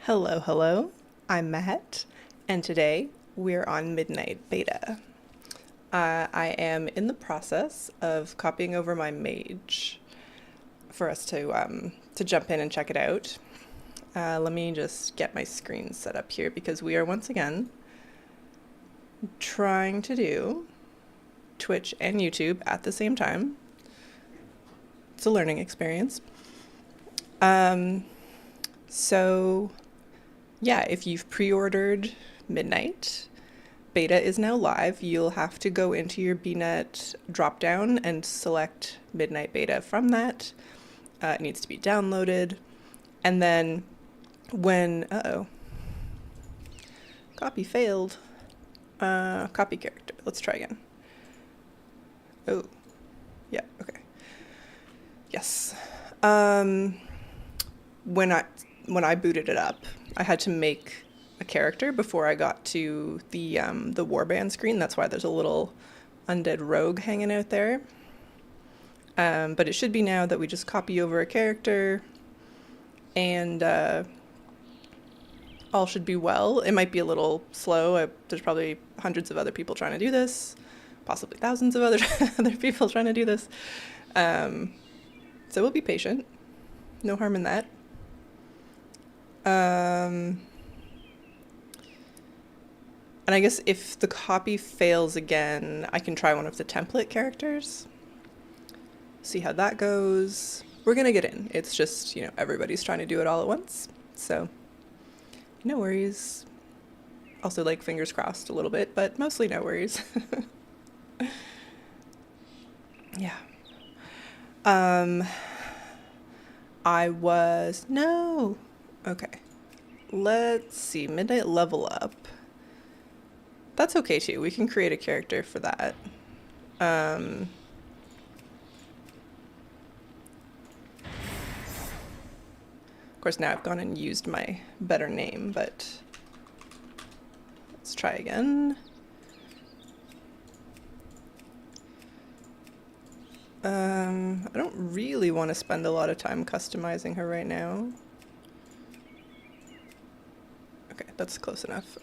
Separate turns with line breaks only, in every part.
Hello, hello. I'm Matt, and today we're on Midnight Beta. I am in the process of copying over my mage for us to jump in and check it out. Let me just get my screen set up here because we are once again trying to do Twitch and YouTube at the same time. It's a learning experience. So yeah, if you've pre-ordered Midnight, beta is now live. You'll have to go into your BNet dropdown and select Midnight Beta from that. It needs to be downloaded. And then when, copy failed. Copy character. Let's try again. Oh, yeah, okay. Yes. When I booted it up, I had to make a character before I got to the warband screen. That's why there's a little undead rogue hanging out there. But it should be now that we just copy over a character and all should be well. It might be a little slow. There's probably hundreds of other people trying to do this, possibly thousands of other people trying to do this. So we'll be patient. No harm in that. And I guess if the copy fails again, I can try one of the template characters. See how that goes. We're gonna get in. It's just, everybody's trying to do it all at once. So, no worries. Also, fingers crossed a little bit, but mostly no worries. Yeah. No. Okay. Let's see. Midnight level up. That's okay too. We can create a character for that. Of course, now I've gone and used my better name, but let's try again. I don't really want to spend a lot of time customizing her right now. Okay, that's close enough.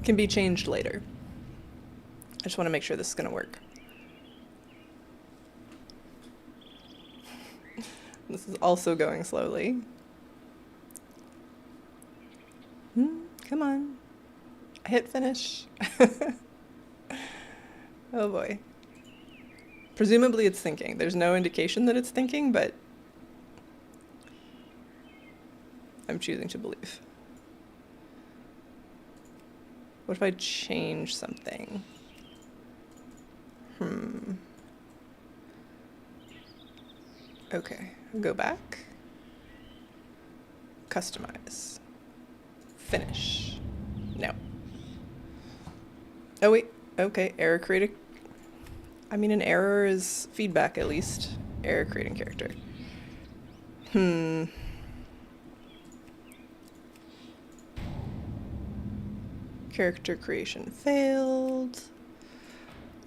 Can be changed later. I just want to make sure this is going to work. This is also going slowly. Come on. I hit finish. Oh boy. Presumably it's thinking. There's no indication that it's thinking, but I'm choosing to believe. What if I change something? Okay, go back. Customize. Finish. No. Oh wait, okay, error created. I mean, an error is feedback at least. Error creating character. Character creation failed.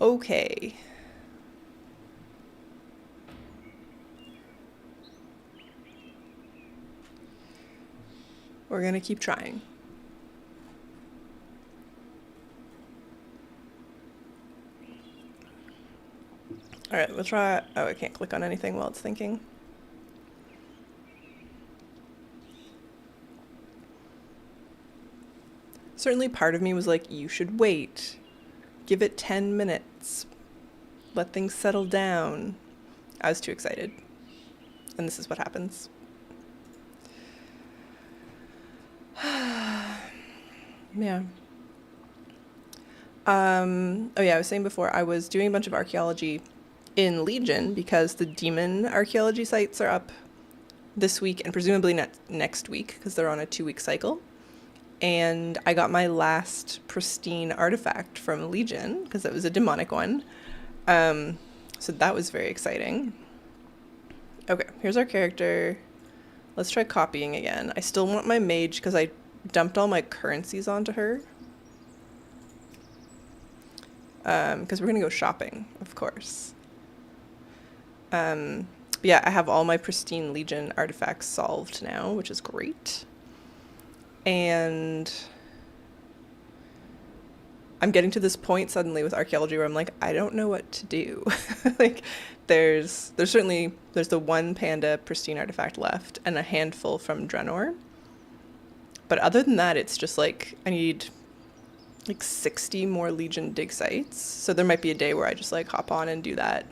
Okay. We're gonna keep trying. All right, we'll try. Oh, I can't click on anything while it's thinking. Certainly part of me was like, you should wait. Give it 10 minutes. Let things settle down. I was too excited. And this is what happens. Yeah. Oh yeah, I was saying before, I was doing a bunch of archaeology in Legion because the demon archaeology sites are up this week and presumably next week because they're on a 2-week cycle. And I got my last pristine artifact from Legion because it was a demonic one. So that was very exciting. Okay, here's our character. Let's try copying again. I still want my mage because I dumped all my currencies onto her. Because we're going to go shopping, of course. Yeah, I have all my pristine Legion artifacts solved now, which is great. And I'm getting to this point suddenly with archaeology where I'm like, I don't know what to do. Like, there's the one panda pristine artifact left and a handful from Draenor. But other than that, it's just like I need like 60 more Legion dig sites. So there might be a day where I just like hop on and do that,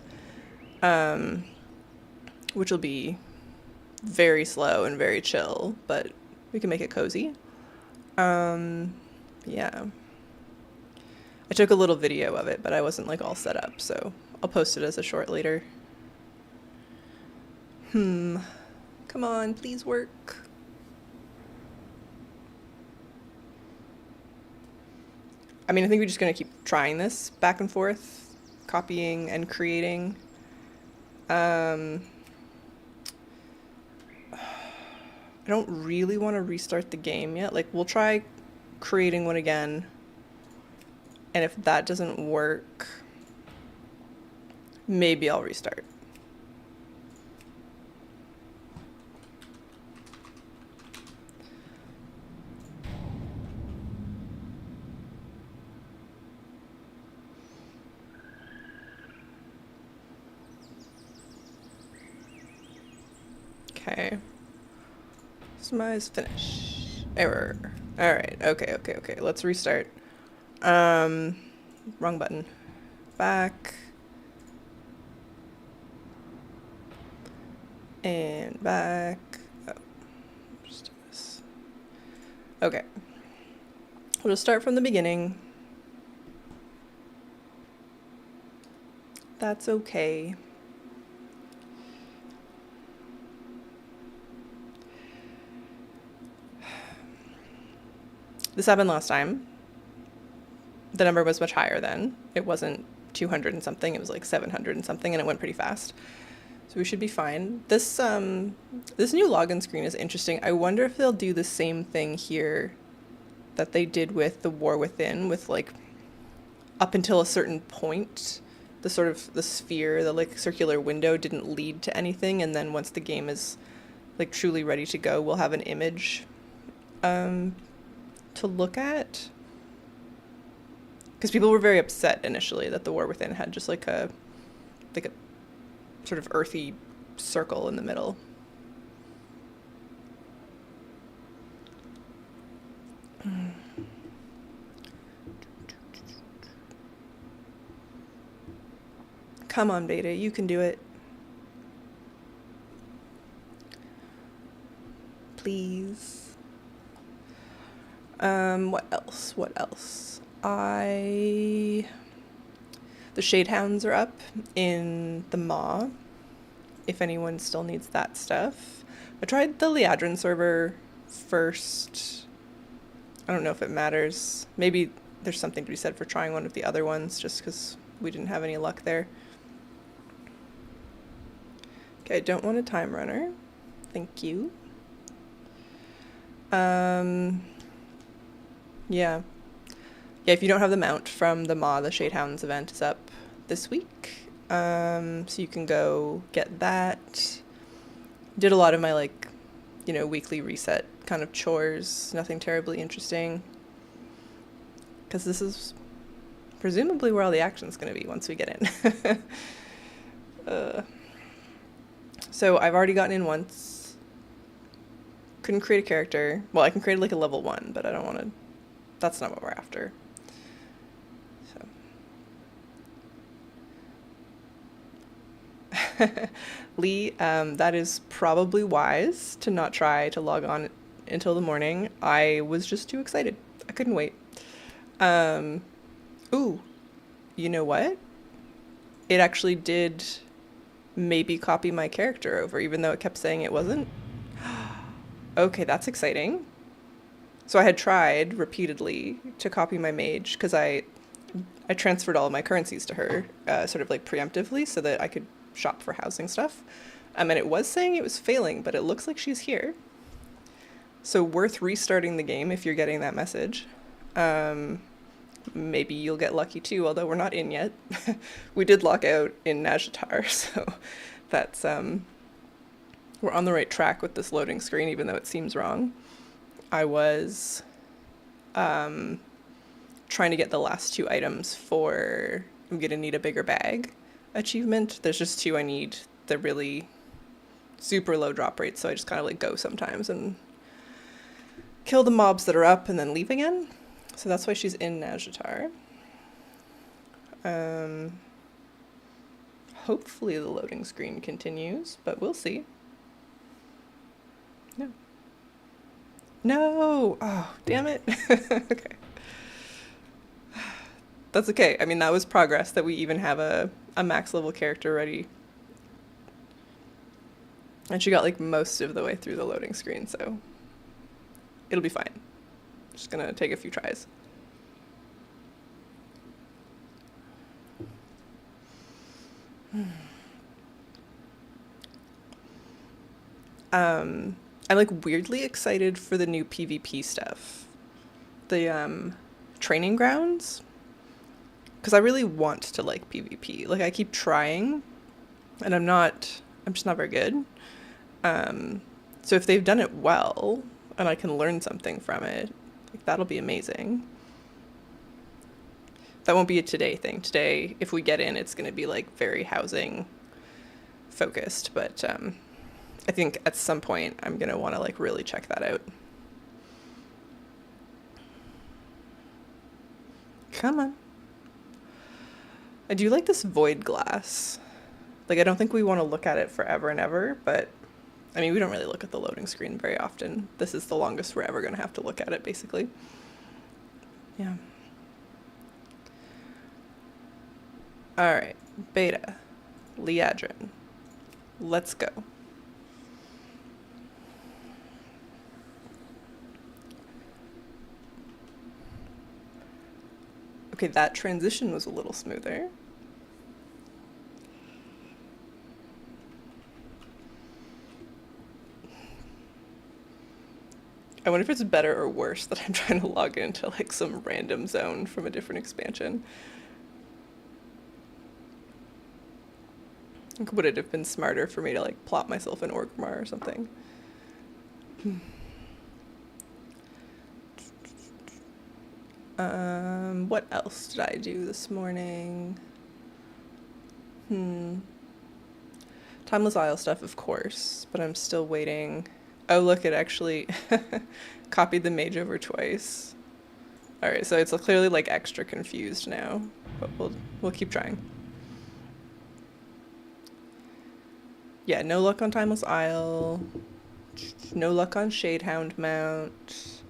which will be very slow and very chill, but we can make it cozy. Yeah. I took a little video of it, but I wasn't like all set up, so I'll post it as a short later. Come on, please work. I mean, I think we're just gonna keep trying this back and forth, copying and creating. I don't really want to restart the game yet. Like, we'll try creating one again. And if that doesn't work, maybe I'll restart. Okay. Customize, finish. Error. Alright, okay. Let's restart. Wrong button. Back. And back. Oh, just do this. Okay. We'll just start from the beginning. That's okay. This happened last time. The number was much higher then. It wasn't 200 and something, it was like 700 and something, and it went pretty fast. So we should be fine. This new login screen is interesting. I wonder if they'll do the same thing here that they did with the War Within, with like up until a certain point, the sort of the sphere, the like circular window didn't lead to anything, and then once the game is like truly ready to go, we'll have an image to look at. Because people were very upset initially that the War Within had just like a sort of earthy circle in the middle. Come on, Beta, you can do it. Please. What else? The Shadehounds are up in the Maw, if anyone still needs that stuff. I tried the Liadrin server first. I don't know if it matters. Maybe there's something to be said for trying one of the other ones, just because we didn't have any luck there. Okay, I don't want a time runner. Thank you. Yeah, if you don't have the mount from the Maw, the Shadehounds event is up this week. So you can go get that. Did a lot of my weekly reset kind of chores, nothing terribly interesting. Because this is presumably where all the action's going to be once we get in. So I've already gotten in once. Couldn't create a character. Well, I can create like a level 1, but I don't want to. That's not what we're after. So. Lee, that is probably wise to not try to log on until the morning. I was just too excited. I couldn't wait. Ooh, you know what? It actually did maybe copy my character over, even though it kept saying it wasn't. Okay, that's exciting. So I had tried repeatedly to copy my mage, because I transferred all of my currencies to her, sort of like preemptively, so that I could shop for housing stuff. And it was saying it was failing, but it looks like she's here. So worth restarting the game if you're getting that message. Maybe you'll get lucky too, although we're not in yet. We did lock out in Nazjatar, so that's we're on the right track with this loading screen, even though it seems wrong. I was trying to get the last 2 items for I'm gonna need a bigger bag achievement. There's just 2 I need. They're really super low drop rates, so I just kind of like go sometimes and kill the mobs that are up and then leave again. So that's why she's in Nazjatar. Hopefully the loading screen continues, but we'll see. No. No! Oh, damn it. Okay. That's okay. I mean, that was progress that we even have a max level character ready. And she got like most of the way through the loading screen, so it'll be fine. Just gonna take a few tries. I'm like weirdly excited for the new PvP stuff. The training grounds. Because I really want to like PvP. Like I keep trying and I'm just not very good. So if they've done it well and I can learn something from it, like that'll be amazing. That won't be a today thing. Today, if we get in, it's going to be like very housing focused, but I think at some point I'm going to want to like really check that out. Come on. I do like this void glass. Like I don't think we want to look at it forever and ever, but I mean, we don't really look at the loading screen very often. This is the longest we're ever going to have to look at it, basically. Yeah. All right, Beta, Liadrin, let's go. Okay, that transition was a little smoother. I wonder if it's better or worse that I'm trying to log into like some random zone from a different expansion. Like, would it have been smarter for me to like plop myself in Orgrimmar or something? What else did I do this morning? Timeless Isle stuff, of course, but I'm still waiting. Oh, look, it actually copied the mage over twice. All right, so it's clearly like extra confused now, but we'll keep trying. Yeah, no luck on Timeless Isle. No luck on Shadehound Mount.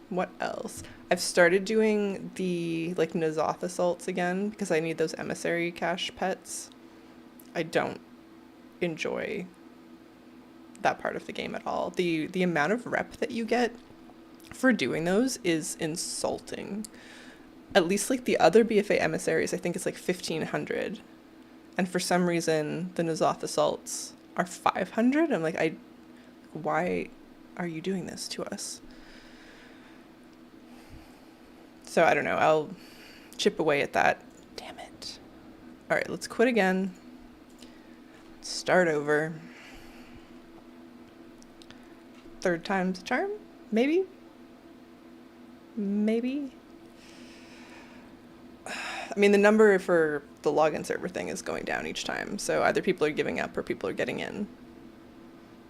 What else? I've started doing the like N'Zoth assaults again because I need those emissary cache pets. I don't enjoy that part of the game at all. The amount of rep that you get for doing those is insulting. At least like the other BFA emissaries, I think it's like 1,500. And for some reason, the N'Zoth assaults are 500. I'm like, why are you doing this to us? So I don't know. I'll chip away at that. Damn it. All right, let's quit again. Start over. Third time's a charm? Maybe? Maybe? I mean, the number for the login server thing is going down each time, so either people are giving up or people are getting in.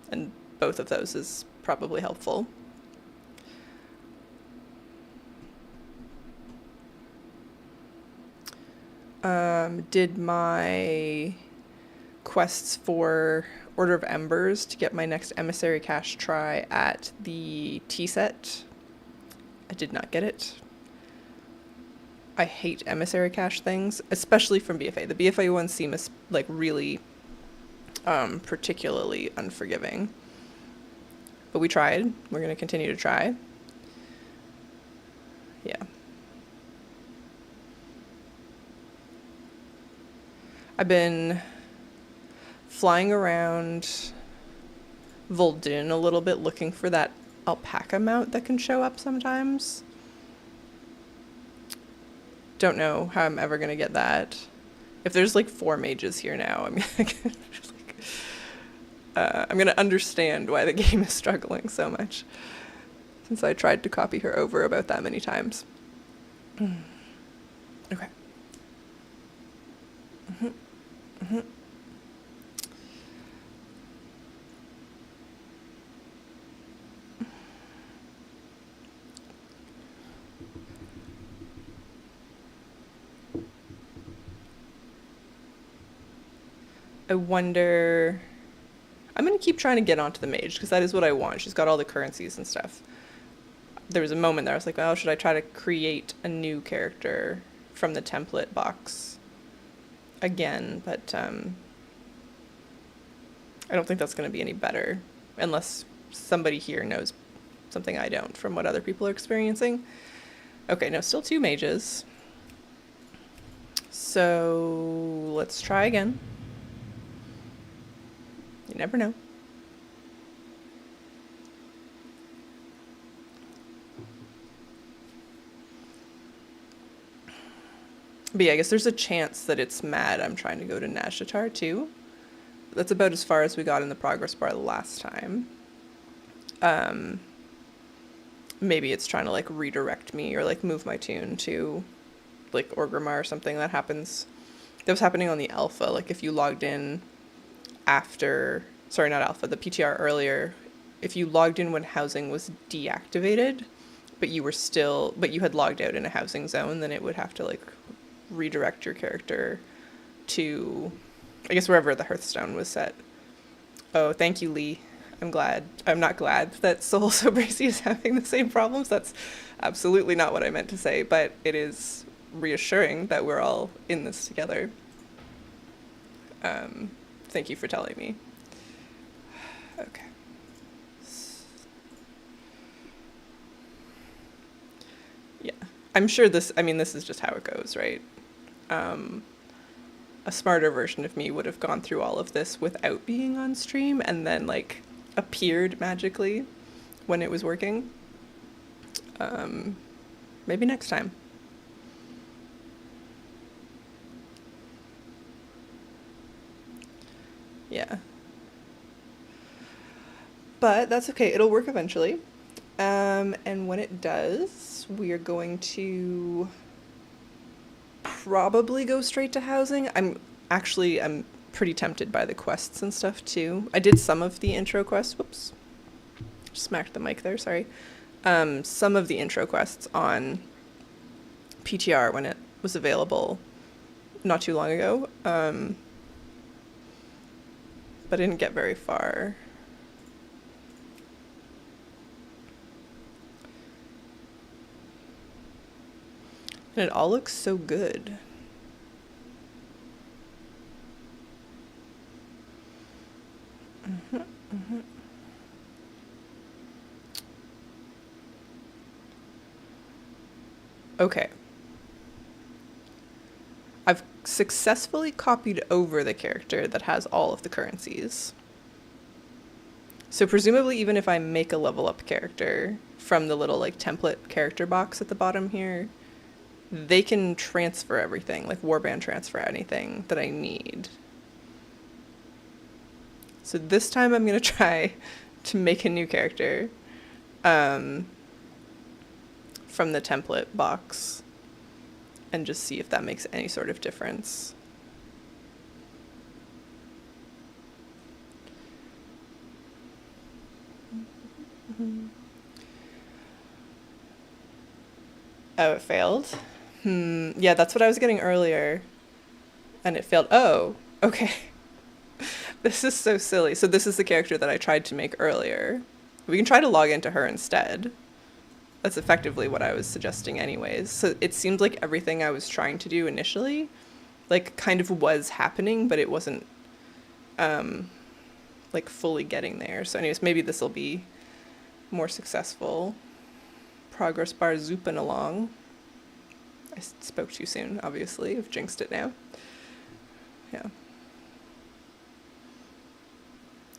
And both of those is probably helpful. Did my quests for Order of Embers to get my next emissary cache try at the tea set. I did not get it. I hate emissary cache things, especially from BFA. The BFA ones seem like really particularly unforgiving. But we tried. We're going to continue to try. Yeah. I've been flying around Vol'dun a little bit looking for that alpaca mount that can show up sometimes. Don't know how I'm ever going to get that. If there's like 4 mages here now, I'm just like, I'm gonna understand why the game is struggling so much, since I tried to copy her over about that many times. Okay. I wonder... I'm going to keep trying to get onto the mage, because that is what I want. She's got all the currencies and stuff. There was a moment there I was like, well, should I try to create a new character from the template box again? But I don't think that's going to be any better, unless somebody here knows something I don't from what other people are experiencing. Okay, no, still 2 mages. So let's try again. You never know. But yeah, I guess there's a chance that it's mad I'm trying to go to Nashatar too. That's about as far as we got in the progress bar last time. Maybe it's trying to like redirect me or like move my tune to like Orgrimmar or something. That happens. That was happening on the alpha. Like if you logged in after, sorry, not alpha, the PTR earlier, if you logged in when housing was deactivated, but you had logged out in a housing zone, then it would have to like redirect your character to, I guess, wherever the Hearthstone was set. Oh, thank you, Lee. I'm not glad that Soul So Bracy is having the same problems. That's absolutely not what I meant to say, but it is reassuring that we're all in this together. Thank you for telling me. Okay. Yeah. I'm sure this is just how it goes, right? A smarter version of me would have gone through all of this without being on stream and then like appeared magically when it was working. Maybe next time. Yeah. But that's okay. It'll work eventually. And when it does, we are going to probably go straight to housing. I'm pretty tempted by the quests and stuff too. I did some of the intro quests. Whoops. Smacked the mic there, sorry. Some of the intro quests on PTR when it was available not too long ago. But I didn't get very far. And it all looks so good. Okay. I've successfully copied over the character that has all of the currencies. So presumably even if I make a level up character from the little like template character box at the bottom here, they can transfer everything, like warband transfer anything that I need. So this time I'm going to try to make a new character from the template box and just see if that makes any sort of difference. Oh, it failed? Yeah, that's what I was getting earlier. And it failed. Oh, okay. This is so silly. So this is the character that I tried to make earlier. We can try to log into her instead. That's effectively what I was suggesting anyways. So it seemed like everything I was trying to do initially, like, kind of was happening, but it wasn't, like, fully getting there. So anyways, maybe this will be more successful. Progress bar zooping along. I spoke too soon, obviously. I've jinxed it now. Yeah.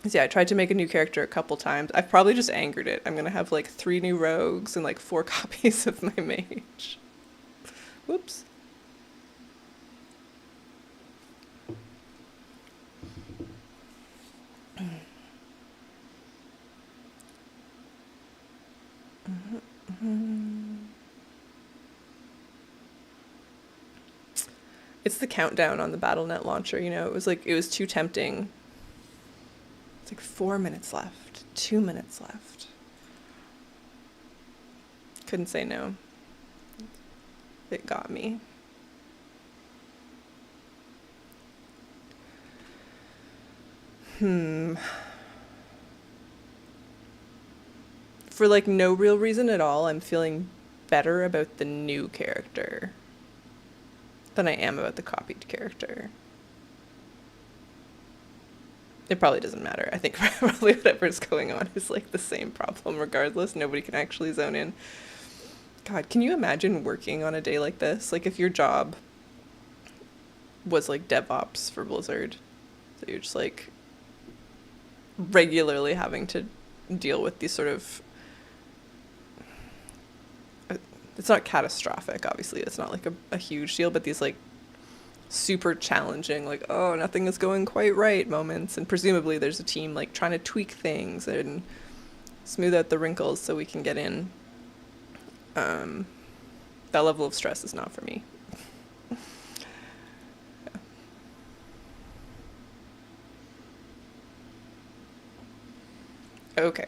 So yeah, I tried to make a new character a couple times. I've probably just angered it. I'm going to have like 3 new rogues and like 4 copies of my mage. Whoops. It's the countdown on the BattleNet launcher, you know, it was too tempting. It's like 4 minutes left, 2 minutes left. Couldn't say no. It got me. For like no real reason at all, I'm feeling better about the new character than I am about the copied character. It probably doesn't matter. I think probably whatever's going on is like the same problem regardless. Nobody can actually zone in. God, can you imagine working on a day like this? Like if your job was like DevOps for Blizzard. So you're just like regularly having to deal with these sort of, it's not catastrophic, obviously. It's not like a huge deal, but these like super challenging, like, oh, nothing is going quite right moments. And presumably there's a team like trying to tweak things and smooth out the wrinkles so we can get in. That level of stress is not for me. Okay.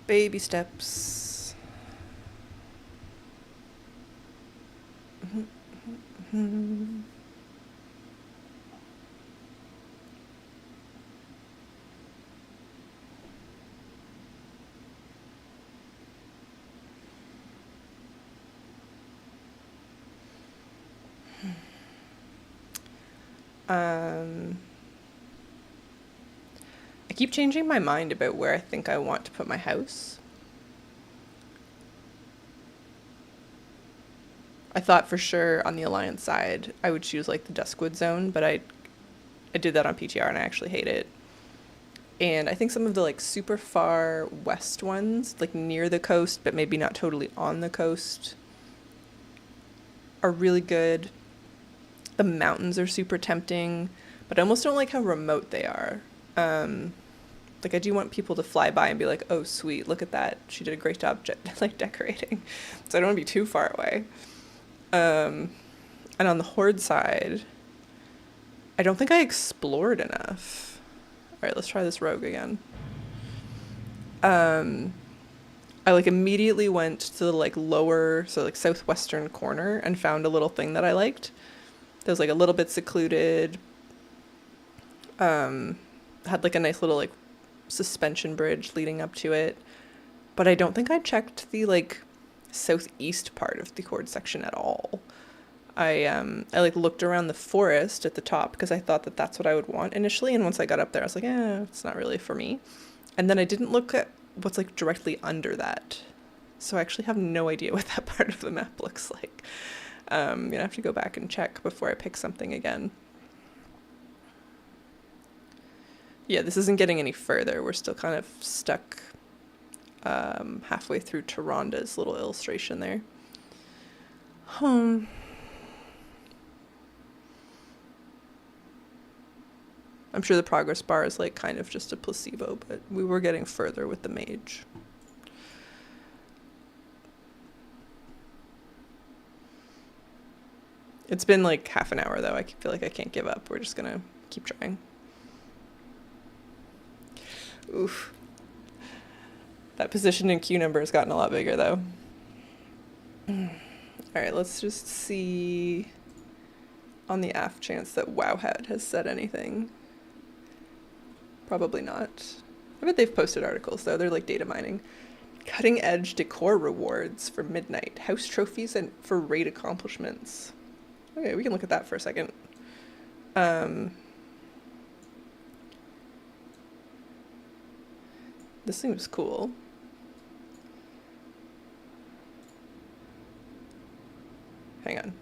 Baby steps. I keep changing my mind about where I think I want to put my house. I thought for sure on the Alliance side I would choose like the Duskwood zone, but I did that on PTR and I actually hate it. And I think some of the like super far west ones, like near the coast but maybe not totally on the coast, are really good. The mountains are super tempting, but I almost don't like how remote they are. Like I do want people to fly by and be like, oh sweet, look at that, she did a great job like decorating. So I don't want to be too far away. And on the Horde side, I don't think I explored enough. All right, let's try this rogue again. I like immediately went to the like lower, so like southwestern corner and found a little thing that I liked. That was like a little bit secluded. Had like a nice little like suspension bridge leading up to it. But I don't think I checked the like southeast part of the Horde section at all. I like looked around the forest at the top because I thought that that's what I would want initially, and once I got up there I was like, it's not really for me. And then I didn't look at what's like directly under that, so I actually have no idea what that part of the map looks like. I'm gonna have to go back and check before I pick something again. Yeah, this isn't getting any further. We're still kind of stuck halfway through Taronda's little illustration there. I'm sure the progress bar is like kind of just a placebo, but we were getting further with the mage. It's been like half an hour though. I feel like I can't give up. We're just gonna keep trying. Oof. That position in queue number has gotten a lot bigger though. Alright, let's just see on the off chance that Wowhat has said anything. Probably not. I bet they've posted articles though. They're like data mining. Cutting edge decor rewards for midnight. House trophies and for raid accomplishments. Okay, we can look at that for a second. This seems cool. Hang on.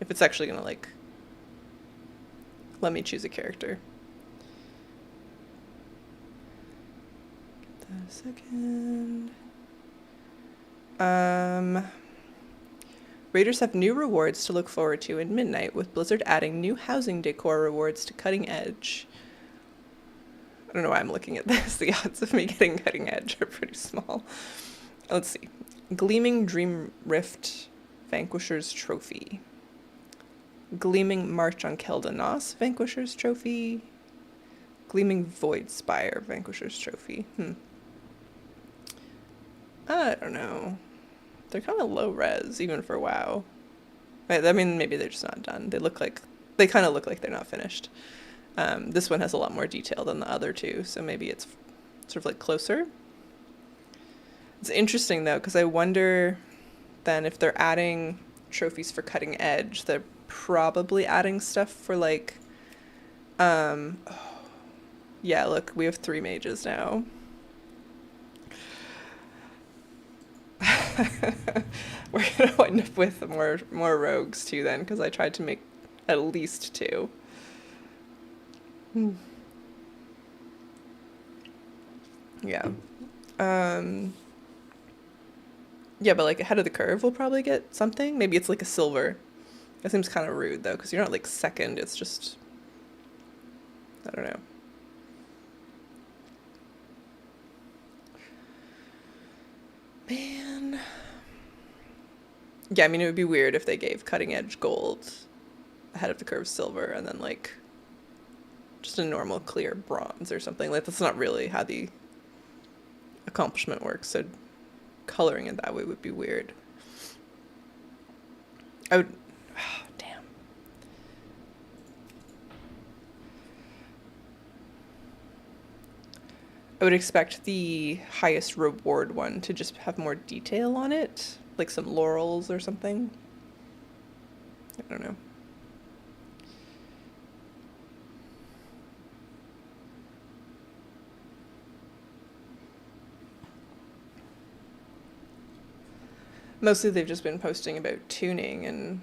If it's actually gonna like let me choose a character. Get that a second. Raiders have new rewards to look forward to in Midnight, with Blizzard adding new housing decor rewards to Cutting Edge. I don't know why I'm looking at this. The odds of me getting cutting edge are pretty small. Let's see. Gleaming Dream Rift Vanquisher's Trophy. Gleaming March on Keldanos Vanquisher's Trophy. Gleaming Void Spire Vanquisher's Trophy. I don't know. They're kind of low res, even for WoW. I mean, maybe they're just not done. They kind of look like they're not finished. This one has a lot more detail than the other two, so maybe it's sort of like closer. It's interesting though, because I wonder then if they're adding trophies for cutting edge, they're probably adding stuff for like, yeah, look, we have 3 mages now. We're gonna wind up with more rogues too then, because I tried to make at least 2. Yeah. Yeah, but like ahead of the curve we'll probably get something. Maybe it's like a silver. That seems kind of rude though, because you're not like second, it's just, I don't know. Man. Yeah, I mean, it would be weird if they gave cutting edge gold, ahead of the curve silver, and then like just a normal clear bronze or something. Like, that's not really how the accomplishment works, so coloring it that way would be weird. I would, oh, damn. I would expect the highest reward one to just have more detail on it, like some laurels or something. I don't know. Mostly they've just been posting about tuning, and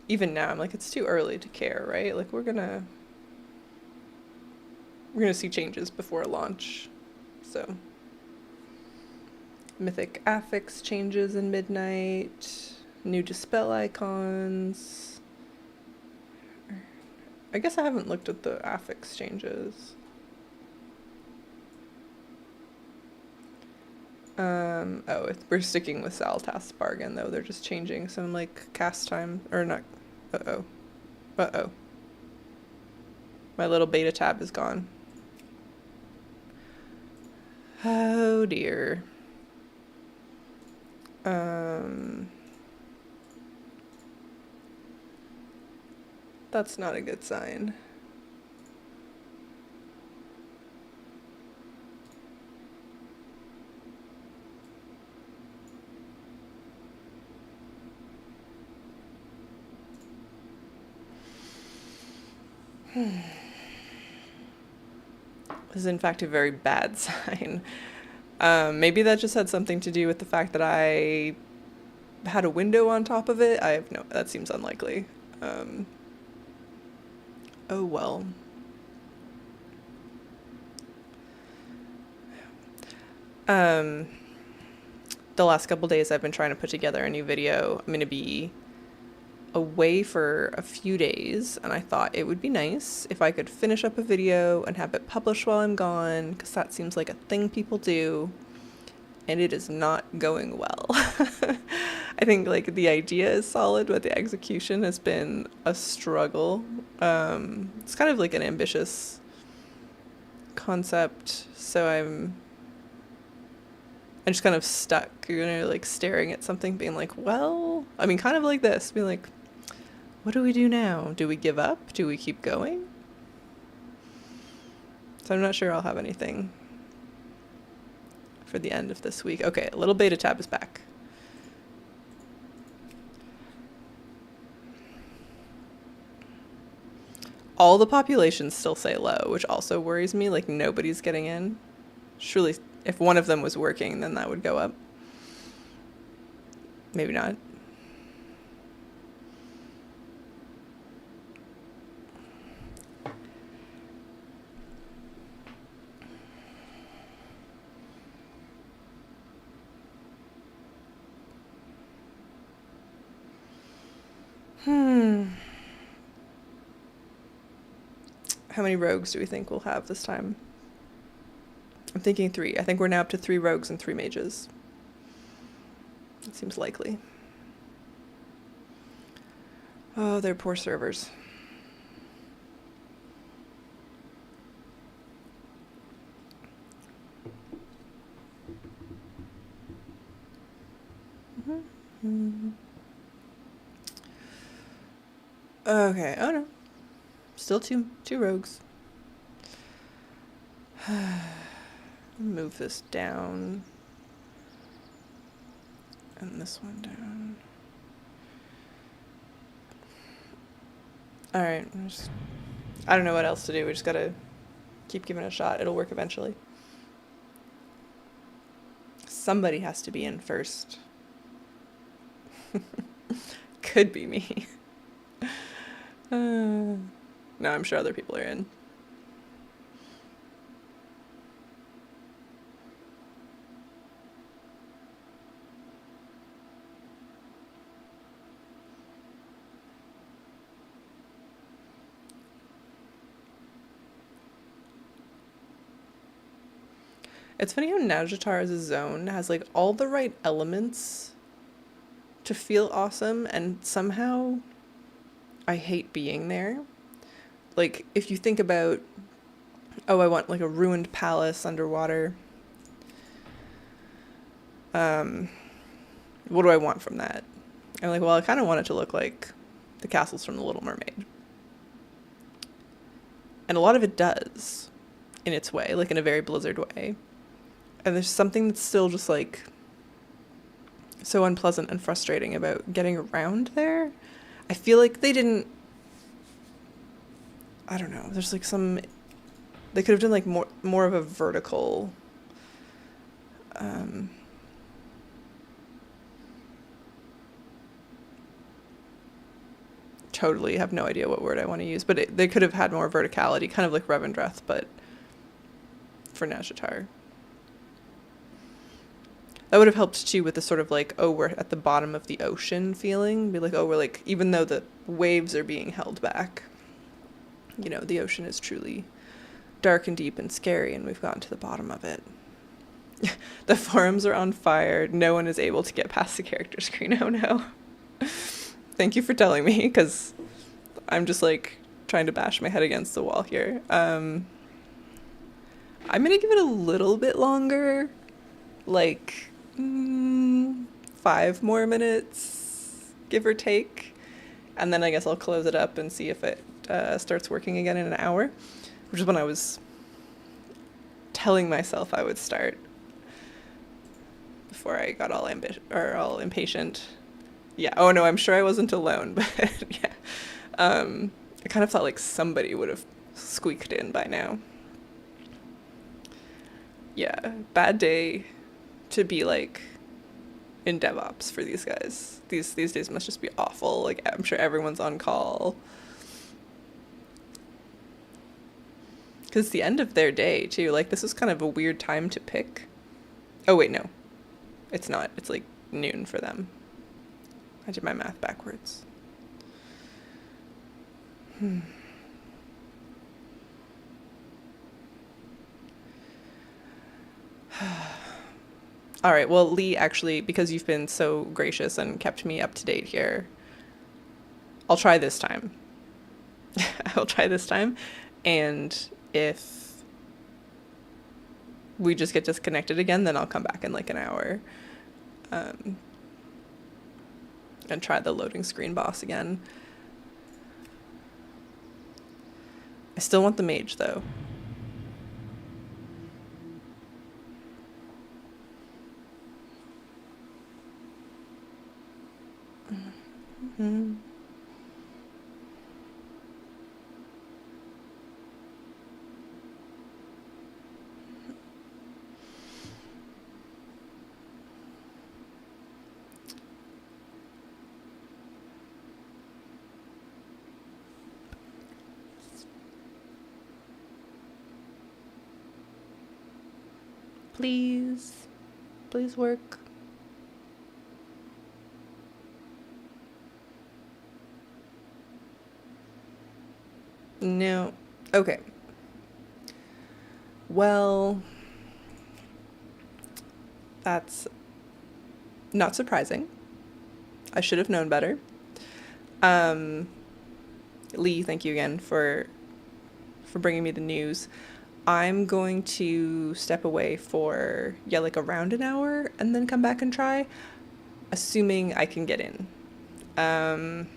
even now I'm like, it's too early to care, right? Like, we're gonna see changes before launch. So mythic affix changes in midnight, new dispel icons. I guess I haven't looked at the affix changes. We're sticking with Saltas Bargain though. They're just changing some like cast time, or not. Uh-oh. My little beta tab is gone. Oh dear. That's not a good sign. This is in fact a very bad sign. Maybe that just had something to do with the fact that I had a window on top of it. That seems unlikely. Oh well. The last couple days I've been trying to put together a new video. I'm going to be away for a few days, and I thought it would be nice if I could finish up a video and have it published while I'm gone, because that seems like a thing people do, and it is not going well. I think like the idea is solid, but the execution has been a struggle. It's kind of like an ambitious concept, so I'm just kind of stuck, like staring at something, being like, well, I mean, kind of like this, being like, what do we do now? Do we give up? Do we keep going? So I'm not sure I'll have anything for the end of this week. Okay, little beta tab is back. All the populations still say low, which also worries me, like nobody's getting in. Surely if one of them was working, then that would go up. Maybe not. How many rogues do we think we'll have this time? I'm thinking 3. I think we're now up to 3 rogues and 3 mages. It seems likely. Oh, they're poor servers. Okay, oh no. Still two rogues. Move this down. And this one down. Alright, I don't know what else to do. We just gotta keep giving it a shot. It'll work eventually. Somebody has to be in first. Could be me. No, I'm sure other people are in. It's funny how Naujatar as a zone has like all the right elements to feel awesome, and somehow I hate being there. Like, if you think about, oh, I want like a ruined palace underwater. What do I want from that? I'm like, well, I kind of want it to look like the castles from The Little Mermaid. And a lot of it does, in its way, like in a very Blizzard way. And there's something that's still just like so unpleasant and frustrating about getting around there. I feel like they didn't, I don't know, there's like they could have done like more of a vertical totally have no idea what word I want to use, but they could have had more verticality, kind of like Revendreth, but for Nazjatar. That would have helped too with the sort of like, oh, we're at the bottom of the ocean feeling. Be like, oh, we're like, even though the waves are being held back, you know, the ocean is truly dark and deep and scary, and we've gotten to the bottom of it. The forums are on fire. No one is able to get past the character screen. Oh no. Thank you for telling me, because I'm just like trying to bash my head against the wall here. I'm gonna give it a little bit longer, like 5 more minutes, give or take, and then I guess I'll close it up and see if it starts working again in an hour, which is when I was telling myself I would start before I got all impatient. Yeah. Oh no, I'm sure I wasn't alone, but yeah. I kind of thought like somebody would have squeaked in by now. Yeah, bad day to be like in DevOps for these guys. These days must just be awful. Like, I'm sure everyone's on call. Because it's the end of their day too. Like, this is kind of a weird time to pick. Oh wait, no. It's not. It's like noon for them. I did my math backwards. All right, well, Lee, actually, because you've been so gracious and kept me up to date here, I'll try this time. I'll try this time. And if we just get disconnected again, then I'll come back in like an hour. And try the loading screen boss again. I still want the mage, though. Mm-hmm. Please. Please work. No. Okay. Well, that's not surprising. I should have known better. Um, Lee, thank you again for bringing me the news. I'm going to step away for, yeah, like around an hour and then come back and try, assuming I can get in. Um,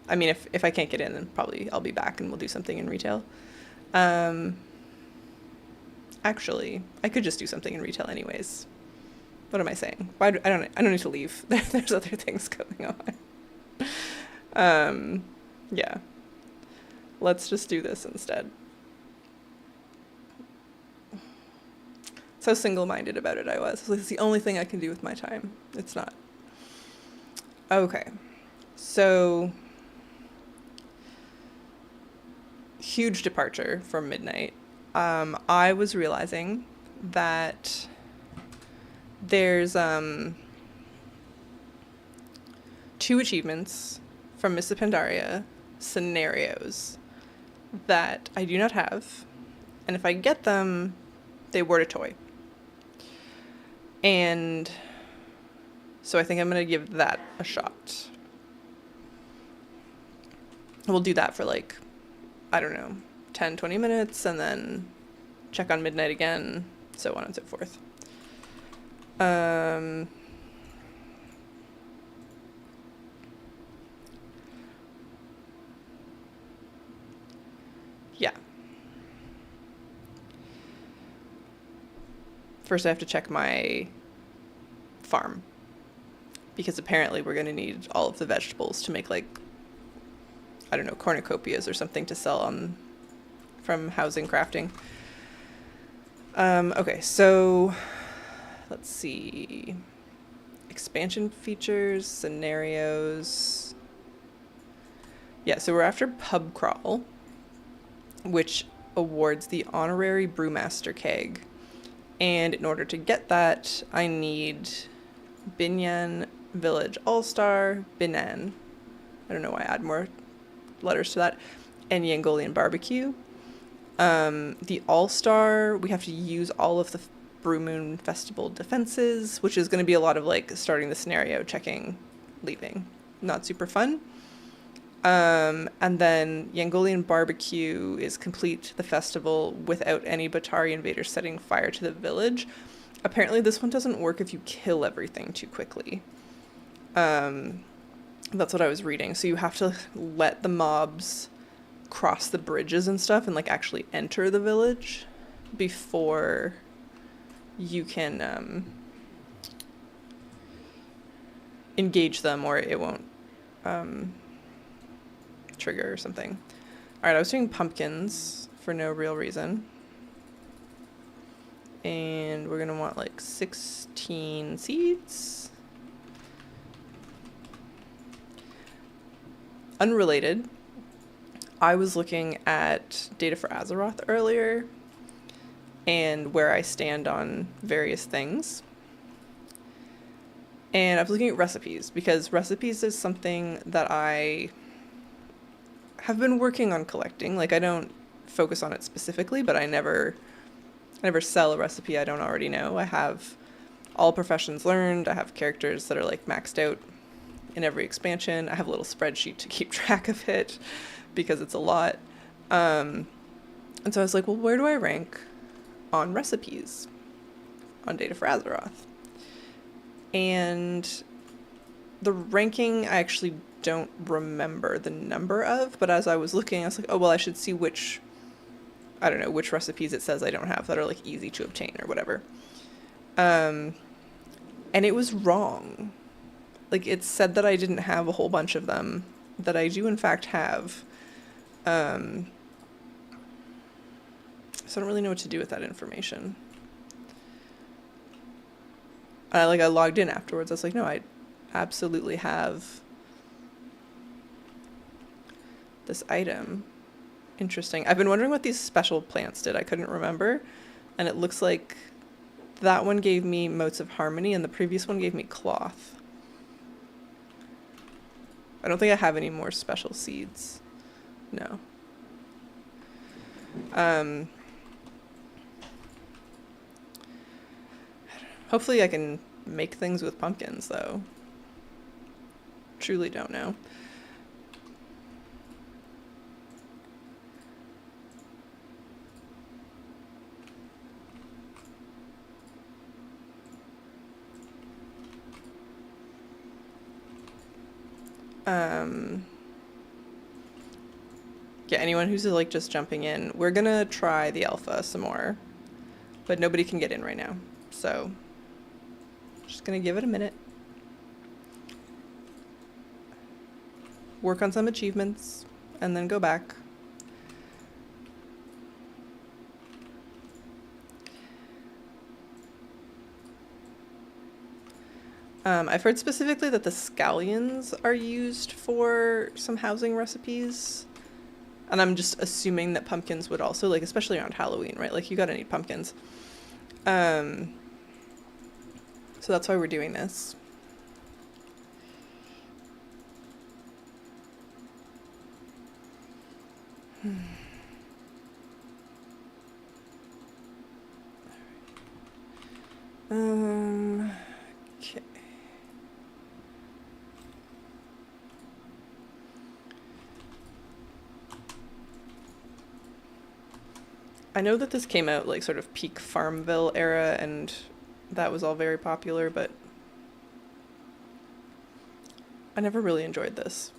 I mean, if I can't get in, then probably I'll be back and we'll do something in retail. Um, Actually, I could just do something in retail anyways. What am I saying? I don't need to leave. There's other things going on. Yeah. Let's just do this instead. So single-minded about it I was. It's the only thing I can do with my time. It's not. Okay. So huge departure from midnight. I was realizing that there's 2 achievements from Miss Pandaria scenarios that I do not have, and if I get them, they word a toy. And so I think I'm gonna give that a shot. We'll do that for like, I don't know, 10, 20 minutes, and then check on midnight again, so on and so forth. Yeah. First I have to check my farm, because apparently we're going to need all of the vegetables to make, like, I don't know, cornucopias or something to sell on from housing crafting. Okay, so let's see. Expansion features, scenarios. Yeah, so we're after Pub Crawl, which awards the honorary brewmaster keg. And in order to get that, I need Binyan Village All-Star, Binan. I don't know why I add more letters to that. And Yangolian Barbecue. The All-Star, we have to use all of the Brew Moon Festival defenses, which is going to be a lot of like starting the scenario, checking, leaving. Not super fun. And then Yangolian Barbecue is complete the festival without any Batari invaders setting fire to the village. Apparently this one doesn't work if you kill everything too quickly. That's what I was reading. So you have to let the mobs cross the bridges and stuff and like actually enter the village before you can engage them, or it won't trigger or something. All right, I was doing pumpkins for no real reason. And we're gonna want like 16 seeds. Unrelated, I was looking at data for Azeroth earlier and where I stand on various things. And I was looking at recipes, because recipes is something that I have been working on collecting. Like, I don't focus on it specifically, but I never sell a recipe I don't already know. I have all professions learned. I have characters that are like maxed out in every expansion. I have a little spreadsheet to keep track of it because it's a lot. And so I was like, well, where do I rank on recipes on Data for Azeroth? And the ranking I actually don't remember the number of, but as I was looking, I was like, oh, well, I should see which recipes it says I don't have that are like easy to obtain or whatever. And it was wrong. Like, it said that I didn't have a whole bunch of them that I do in fact have. So I don't really know what to do with that information. I logged in afterwards. I was like, no, I absolutely have this item. Interesting. I've been wondering what these special plants did. I couldn't remember. And it looks like that one gave me Motes of Harmony and the previous one gave me cloth. I don't think I have any more special seeds. No. Hopefully I can make things with pumpkins, though. Truly don't know. Yeah, anyone who's like just jumping in, we're gonna try the alpha some more, but nobody can get in right now, so just gonna give it a minute. Work on some achievements, and then go back. I've heard specifically that the scallions are used for some housing recipes. And I'm just assuming that pumpkins would also, like, especially around Halloween, right? Like, you gotta need pumpkins. So that's why we're doing this. Okay. I know that this came out like sort of peak Farmville era, and that was all very popular, but I never really enjoyed this.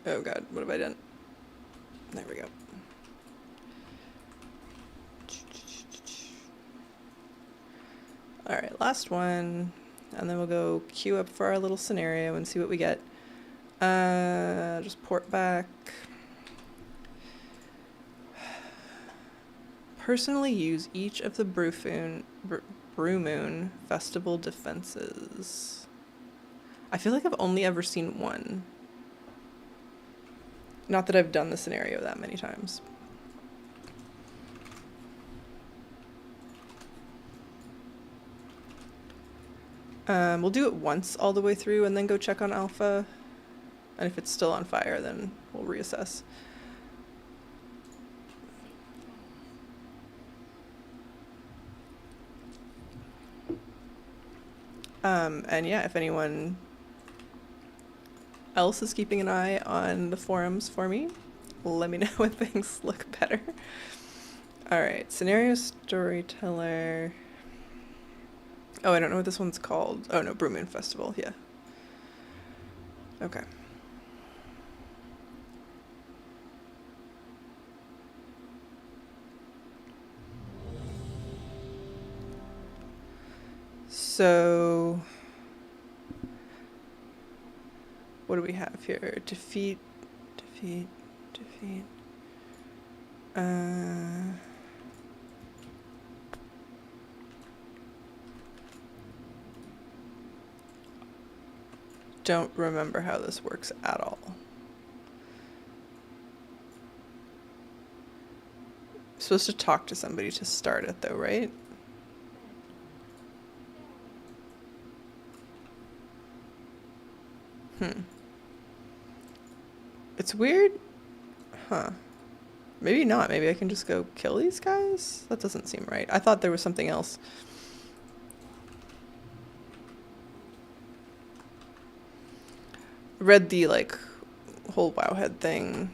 Oh god, what have I done? There we go. Alright, last one. And then we'll go queue up for our little scenario and see what we get. Just port back. Personally use each of the Brew Moon Festival defenses. I feel like I've only ever seen one. Not that I've done the scenario that many times. We'll do it once all the way through and then go check on Alpha. And if it's still on fire, then we'll reassess. And yeah, if anyone else is keeping an eye on the forums for me, let me know when things look better. Alright, scenario storyteller. Oh, I don't know what this one's called. Oh no, Brew Moon Festival, yeah. Okay. So, what do we have here? Defeat. Don't remember how this works at all. Supposed to talk to somebody to start it though, right? It's weird. Huh. Maybe not. Maybe I can just go kill these guys? That doesn't seem right. I thought there was something else. Read the, like, whole Wowhead thing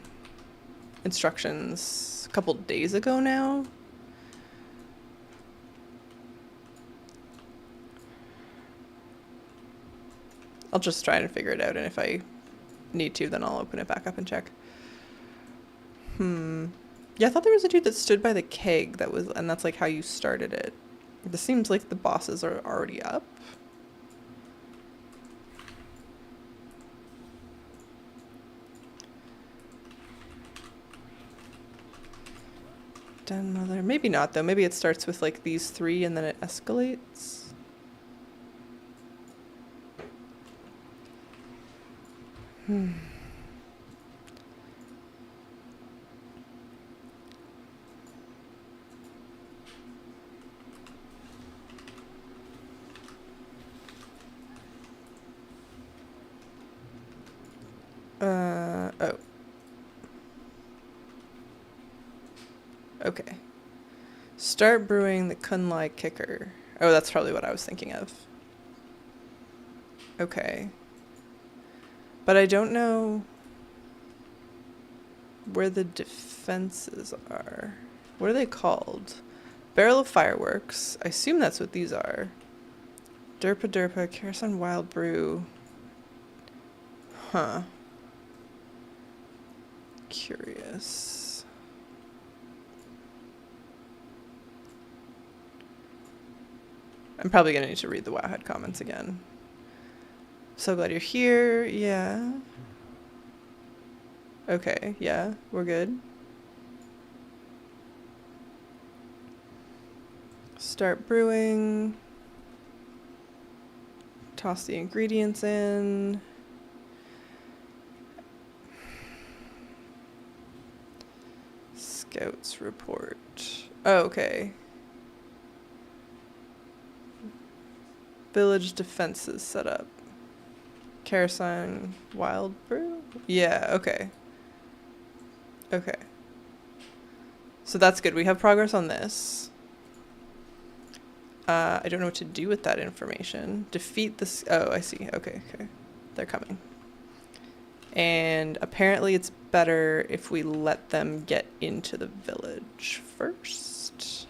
instructions a couple days ago now. I'll just try and figure it out, and if I need to, then I'll open it back up and check. Yeah, I thought there was a dude that stood by the keg that was, and that's like how you started it. This seems like the bosses are already up. Den mother. Maybe not, though. Maybe it starts with, like, these 3 and then it escalates. Hmm. Oh. Okay. Start brewing the Kunlai kicker. Oh, that's probably what I was thinking of. Okay. But I don't know where the defenses are. What are they called? Barrel of fireworks. I assume that's what these are. Derpa Derpa, Kerosene Wild Brew. Huh. Curious. I'm probably going to need to read the Wowhead comments again. So glad you're here. Yeah. Okay, yeah, we're good. Start brewing. Toss the ingredients in. Scouts report. Oh, okay. Village defenses set up. Kerosene Wild Brew? Yeah, okay. Okay. So that's good. We have progress on this. I don't know what to do with that information. Defeat this. Oh, I see. Okay, okay. They're coming. And apparently it's better if we let them get into the village first.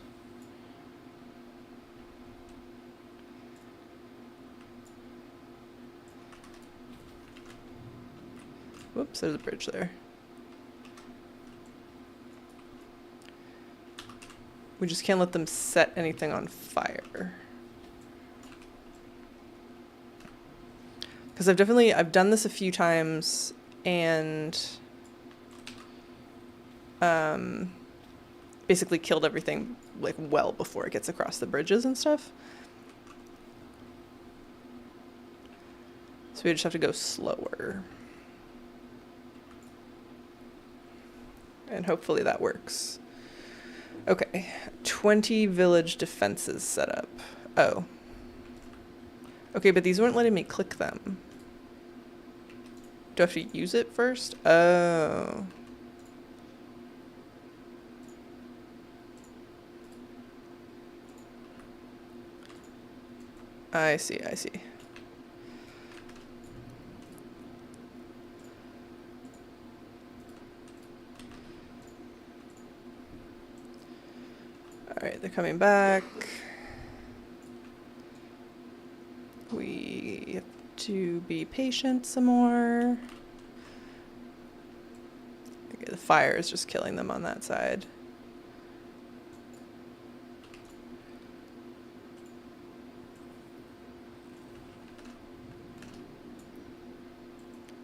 Whoops, there's a bridge there. We just can't let them set anything on fire. Because I've done this a few times and basically killed everything like well before it gets across the bridges and stuff. So we just have to go slower. And hopefully that works. Okay, 20 village defenses set up. Oh. Okay, but these weren't letting me click them. Do I have to use it first? Oh. I see, I see. Alright, they're coming back. We have to be patient some more. Okay, the fire is just killing them on that side.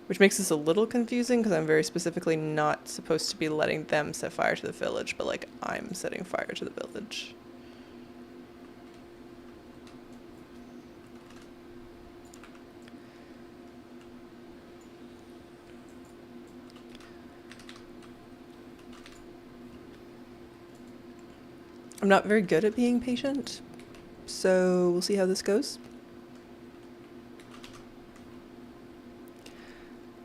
Which makes this a little confusing because I'm very specifically not supposed to be letting them set fire to the village, but like I'm setting fire to the village. I'm not very good at being patient, so we'll see how this goes.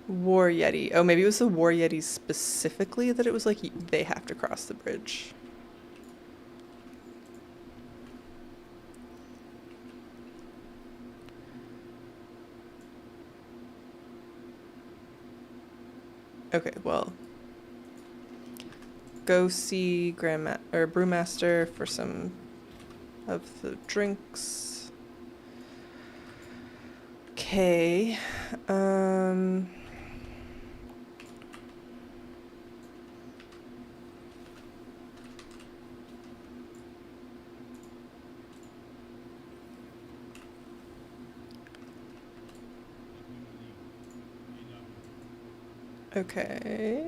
War Yeti. Oh, maybe it was the War Yetis specifically that it was like they have to cross the bridge. Okay, well, go see Brewmaster for some of the drinks. Okay. Okay.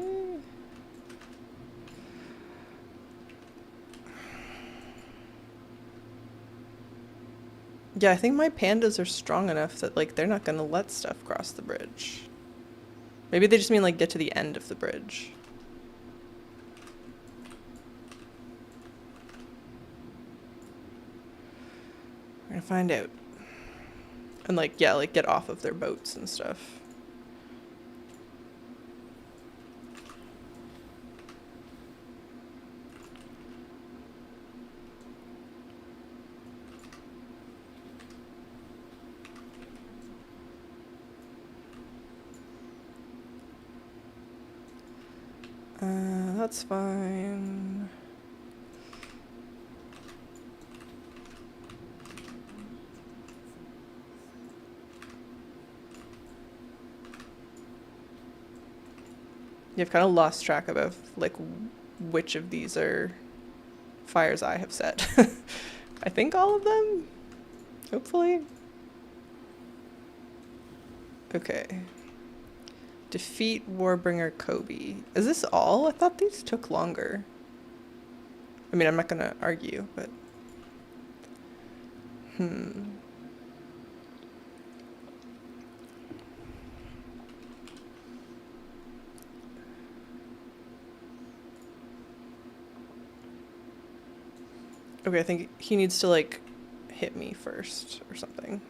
Yeah, I think my pandas are strong enough that, like, they're not gonna let stuff cross the bridge. Maybe they just mean, like, get to the end of the bridge. We're gonna find out. And, like, yeah, like, get off of their boats and stuff. That's fine. You've kind of lost track of like which of these are fires I have set. I think all of them, hopefully. Okay. Defeat Warbringer Kobe. Is this all? I thought these took longer. I mean, I'm not gonna argue, but okay, I think he needs to, like, hit me first or something.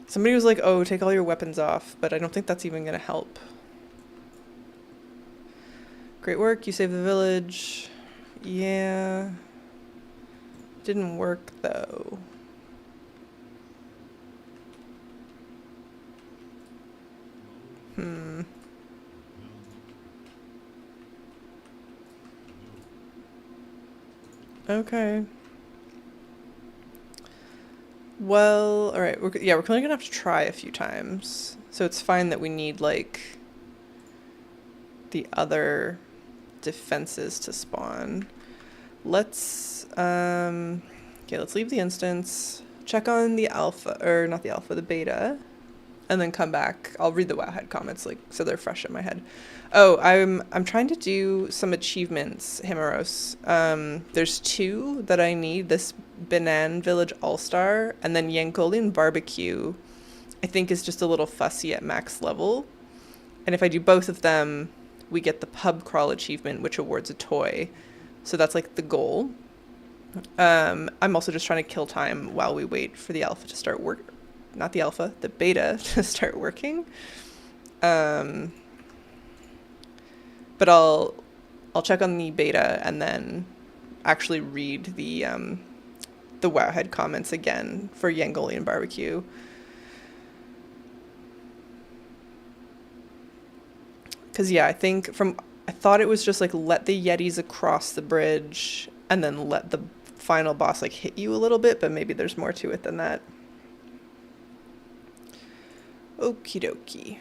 Somebody was like, oh, take all your weapons off, but I don't think that's even gonna help. Great work, you saved the village. Yeah. Didn't work, though. Okay. Well, alright, we're clearly gonna have to try a few times. So it's fine that we need, like, the other defenses to spawn. Let's, okay, let's leave the instance, check on the alpha, or not the alpha, the beta, and then come back. I'll read the Wowhead comments, like, so they're fresh in my head. Oh, I'm trying to do some achievements, Himeros. There's 2 that I need, this Banan Village All-Star, and then Yankolian Barbecue, I think is just a little fussy at max level. And if I do both of them, we get the Pub Crawl achievement, which awards a toy. So that's, like, the goal. I'm also just trying to kill time while we wait for the alpha to start work. Not the alpha, the beta to start working. But I'll check on the beta and then actually read the Wowhead comments again for Yangolian Barbecue. Because, yeah, I thought it was just, like, let the Yetis across the bridge and then let the final boss, like, hit you a little bit, but maybe there's more to it than that. Okie dokie.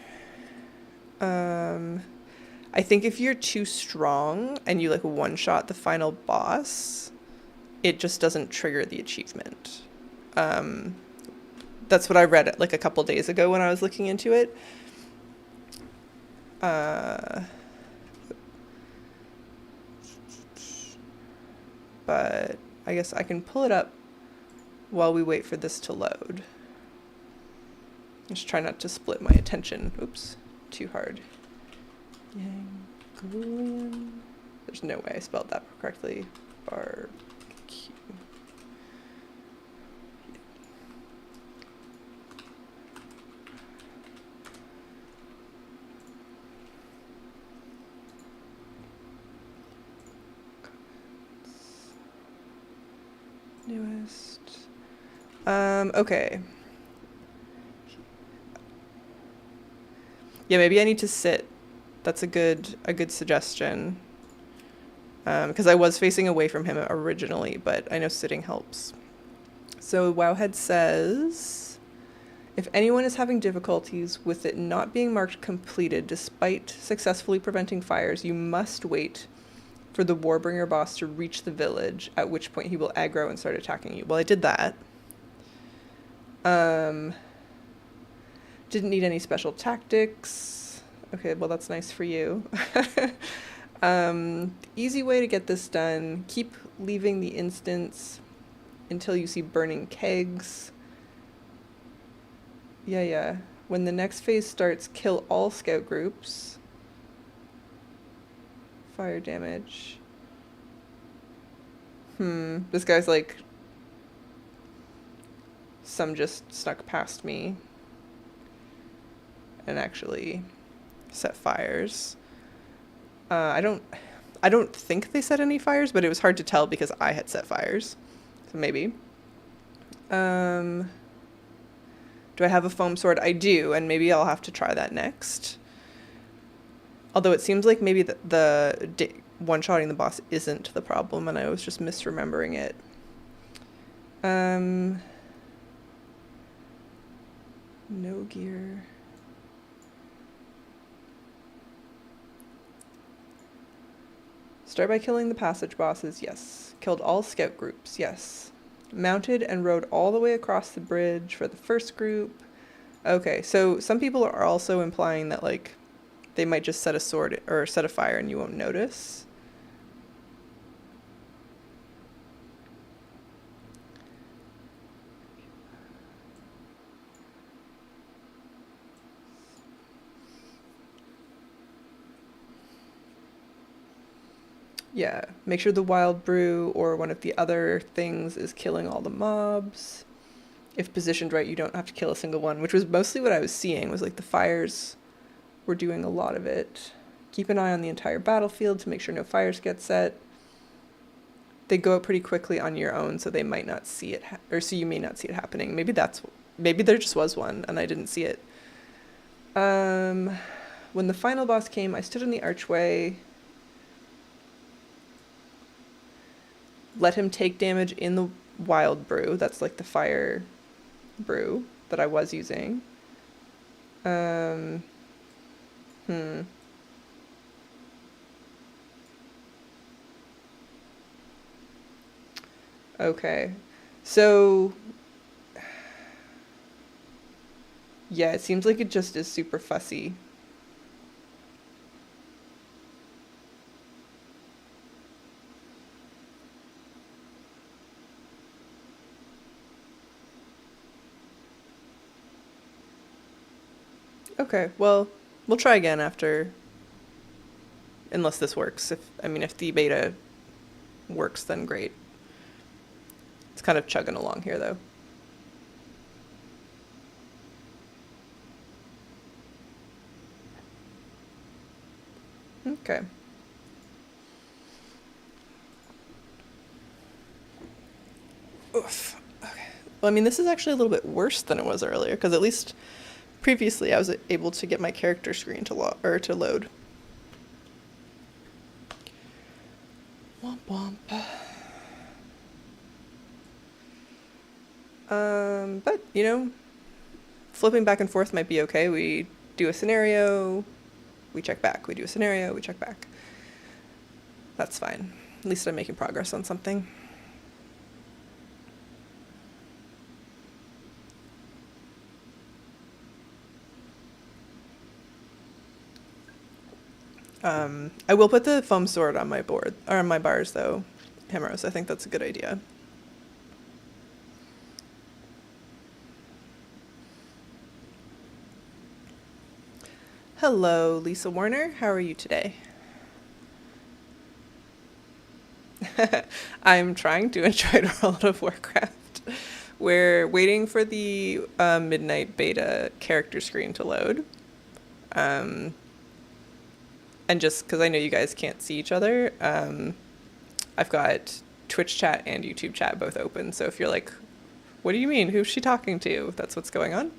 I think if you're too strong and you, like, one-shot the final boss, it just doesn't trigger the achievement. That's what I read, like, a couple days ago when I was looking into it. But I guess I can pull it up while we wait for this to load. Just try not to split my attention. Oops, too hard. Yangolian. There's no way I spelled that correctly. Barbecue. Newest. Okay. Yeah, maybe I need to sit. That's a good suggestion. Because I was facing away from him originally, but I know sitting helps. So Wowhead says, if anyone is having difficulties with it not being marked completed despite successfully preventing fires, you must wait for the Warbringer boss to reach the village, at which point he will aggro and start attacking you. Well, I did that. Didn't need any special tactics. Okay, well that's nice for you. Easy way to get this done, keep leaving the instance until you see burning kegs. Yeah. When the next phase starts, kill all scout groups. Fire damage. This guy's like, some just snuck past me and actually set fires. I don't think they set any fires, but it was hard to tell because I had set fires. So maybe. Do I have a foam sword? I do, and maybe I'll have to try that next. Although it seems like maybe the one-shotting the boss isn't the problem, and I was just misremembering it. No gear. Start by killing the passage bosses, yes. Killed all scout groups, yes. Mounted and rode all the way across the bridge for the first group. Okay, so some people are also implying that, like, they might just set a sword or set a fire and you won't notice. Yeah, make sure the wild brew or one of the other things is killing all the mobs. If positioned right, you don't have to kill a single one, which was mostly what I was seeing, was like the fires were doing a lot of it. Keep an eye on the entire battlefield to make sure no fires get set. They go up pretty quickly on your own, so they might not see it, or so you may not see it happening. Maybe there just was one and I didn't see it. When the final boss came, I stood in the archway. Let him take damage in the wild brew. That's like the fire brew that I was using. Okay. So, yeah, it seems like it just is super fussy. Okay, well, we'll try again after, unless this works. If the beta works, then great. It's kind of chugging along here, though. Okay. Oof. Okay. Well, this is actually a little bit worse than it was earlier, because at least previously I was able to get my character screen to load. Womp womp. But, flipping back and forth might be okay. We do a scenario, we check back. We do a scenario, we check back. That's fine. At least I'm making progress on something. I will put the foam sword on my board, or on my bars though, Hemorrhouse. I think that's a good idea. Hello, Lisa Warner. How are you today? I'm trying to enjoy World of Warcraft. We're waiting for the midnight beta character screen to load. And just because I know you guys can't see each other, I've got Twitch chat and YouTube chat both open. So if you're like, what do you mean? Who's she talking to? That's what's going on.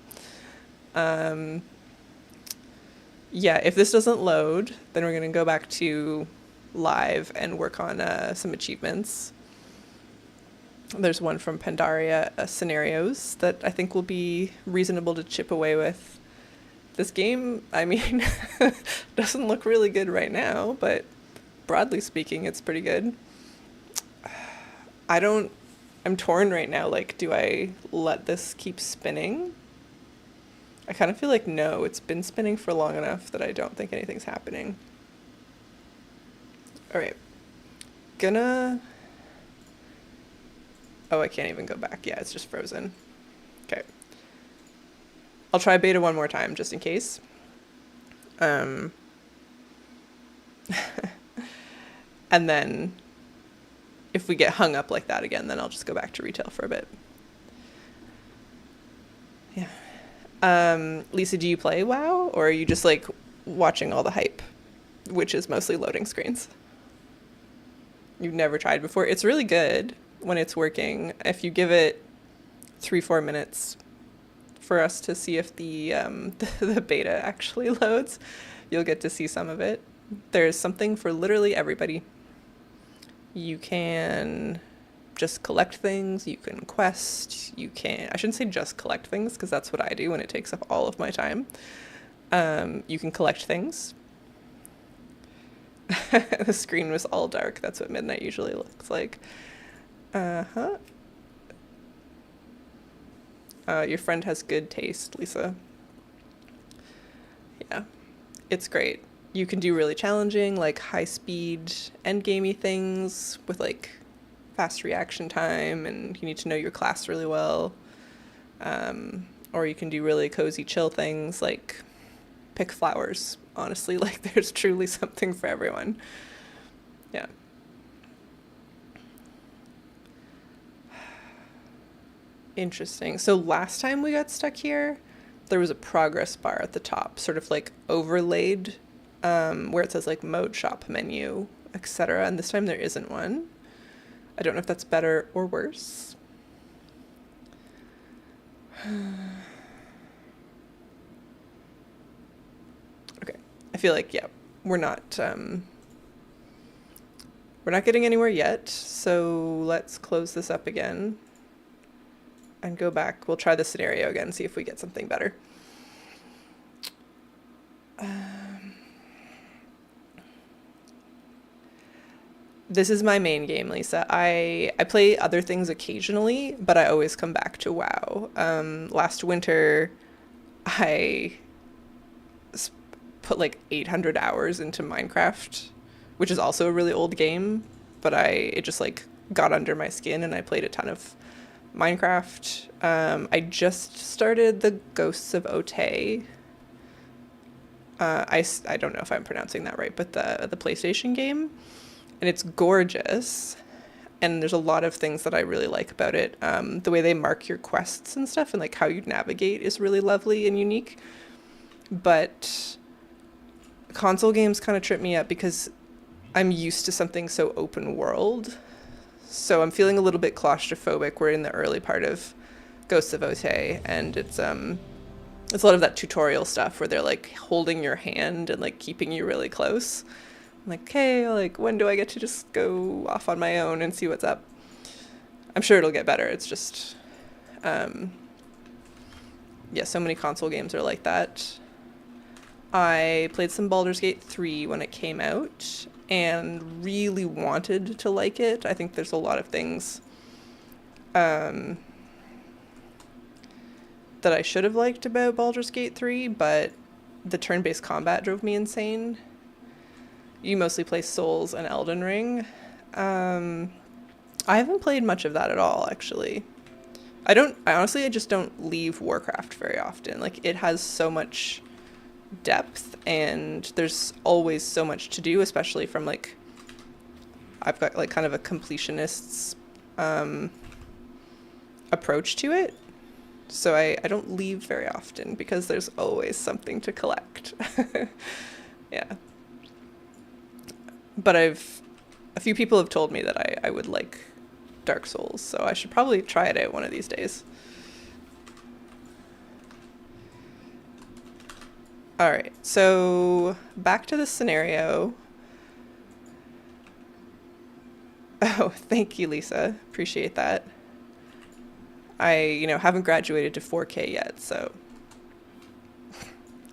Yeah, if this doesn't load, then we're going to go back to live and work on some achievements. There's one from Pandaria Scenarios that I think will be reasonable to chip away with. This game, doesn't look really good right now, but broadly speaking, it's pretty good. I'm torn right now. Like, do I let this keep spinning? I kind of feel like no, it's been spinning for long enough that I don't think anything's happening. All right, gonna... Oh, I can't even go back. Yeah, it's just frozen. Okay. I'll try beta one more time just in case. And then if we get hung up like that again, then I'll just go back to retail for a bit. Yeah. Lisa, do you play WoW, or are you just like watching all the hype, which is mostly loading screens? You've never tried before? It's really good when it's working. If you give it 3-4 minutes for us to see if the the beta actually loads, you'll get to see some of it. There's something for literally everybody. You can just collect things, you can quest, you can... I shouldn't say just collect things, because that's what I do and it takes up all of my time. You can collect things. The screen was all dark. That's what midnight usually looks like. Your friend has good taste, Lisa. Yeah, it's great. You can do really challenging, like high-speed endgamey things with like fast reaction time, and you need to know your class really well. Or you can do really cozy, chill things like pick flowers. Honestly, like there's truly something for everyone. Yeah. Interesting. So last time we got stuck here, there was a progress bar at the top, sort of like overlaid, where it says like mode shop menu, etc. And this time there isn't one. I don't know if that's better or worse. Okay. I feel like, yeah, we're not getting anywhere yet. So let's close this up again and go back. We'll try the scenario again, see if we get something better. This is my main game, Lisa. I play other things occasionally, but I always come back to WoW. Last winter, I put like 800 hours into Minecraft, which is also a really old game, but it just like got under my skin and I played a ton of Minecraft. I just started the Ghosts of Otay. I don't know if I'm pronouncing that right, but the PlayStation game. And it's gorgeous, and there's a lot of things that I really like about it. The way they mark your quests and stuff, and like how you navigate is really lovely and unique. But console games kind of trip me up because I'm used to something so open world. So I'm feeling a little bit claustrophobic. We're in the early part of Ghosts of Otay, and it's a lot of that tutorial stuff where they're like holding your hand and like keeping you really close. I'm like, okay, like when do I get to just go off on my own and see what's up? I'm sure it'll get better. It's just, yeah, so many console games are like that. I played some Baldur's Gate 3 when it came out and really wanted to like it. I think there's a lot of things that I should have liked about Baldur's Gate 3, but the turn-based combat drove me insane. You mostly play Souls and Elden Ring. I haven't played much of that at all, actually. I honestly just don't leave Warcraft very often. Like, it has so much depth, and there's always so much to do, especially from, like, I've got, like, kind of a completionist's approach to it. So I don't leave very often because there's always something to collect. Yeah. But a few people have told me that I would like Dark Souls, so I should probably try it out one of these days. All right, so back to the scenario. Oh, thank you, Lisa. Appreciate that. I, haven't graduated to 4K yet, so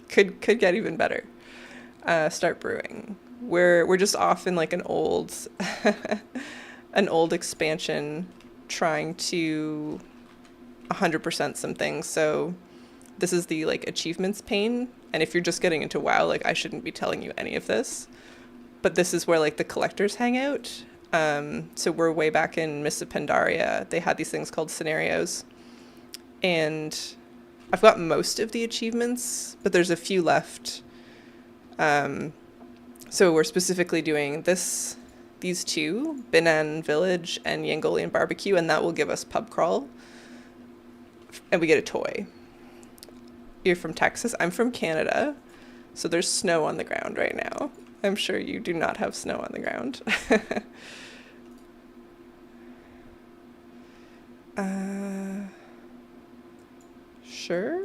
could get even better. Start brewing. We're just off in like an old expansion trying to 100% some things. So this is the like achievements pane. And if you're just getting into WoW, like I shouldn't be telling you any of this. But this is where like the collectors hang out. So we're way back in Mists of Pandaria. They had these things called scenarios. And I've got most of the achievements, but there's a few left. So we're specifically doing these two, Binan Village and Yangolian Barbecue, and that will give us pub crawl. And we get a toy. You're from Texas. I'm from Canada. So there's snow on the ground right now. I'm sure you do not have snow on the ground. Sure.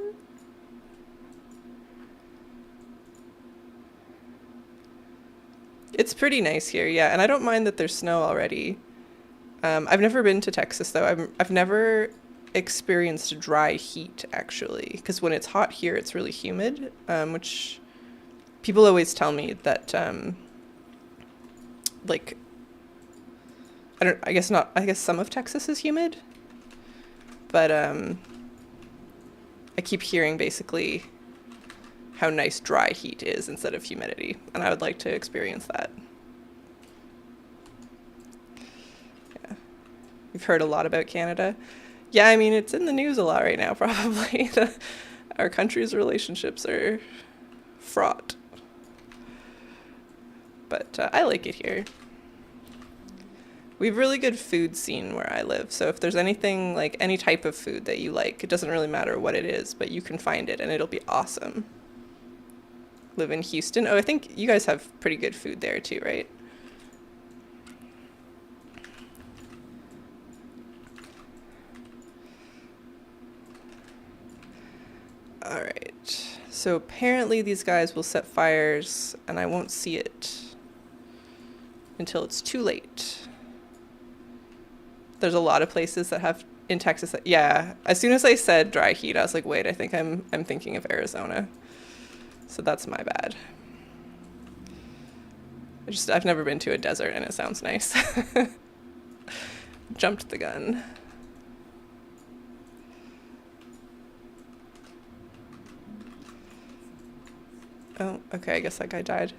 It's pretty nice here, yeah, and I don't mind that there's snow already. I've never been to Texas though. I've never experienced dry heat actually, because when it's hot here, it's really humid, which people always tell me that like I guess not. I guess some of Texas is humid, but I keep hearing basically how nice dry heat is instead of humidity, and I would like to experience that. Yeah. You've heard a lot about Canada. Yeah, I mean, it's in the news a lot right now, probably. Our country's relationships are fraught. But I like it here. We have a really good food scene where I live, so if there's anything, like any type of food that you like, it doesn't really matter what it is, but you can find it and it'll be awesome. Live in Houston. Oh, I think you guys have pretty good food there too, right? All right. So apparently these guys will set fires and I won't see it until it's too late. There's a lot of places that have in Texas that, yeah, as soon as I said dry heat, I was like, wait, I think I'm thinking of Arizona. So that's my bad. I've never been to a desert and it sounds nice. Jumped the gun. Oh, okay, I guess that guy died.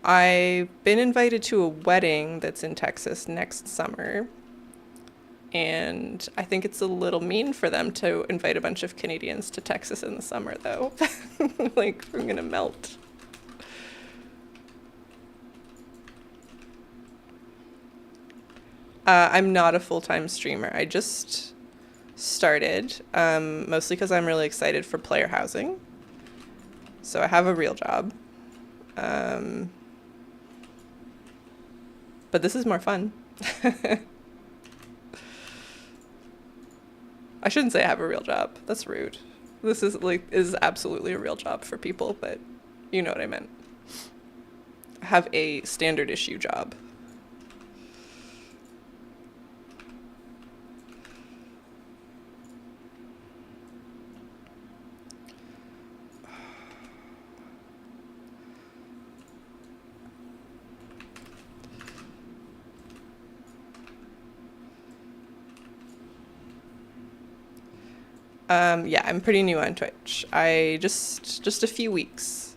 I've been invited to a wedding that's in Texas next summer. And I think it's a little mean for them to invite a bunch of Canadians to Texas in the summer, though. Like, I'm gonna melt. I'm not a full-time streamer. I just started, mostly because I'm really excited for player housing. So I have a real job. But this is more fun. I shouldn't say I have a real job. That's rude. This is absolutely a real job for people, but you know what I meant. I have a standard issue job. Yeah, I'm pretty new on Twitch. I just a few weeks.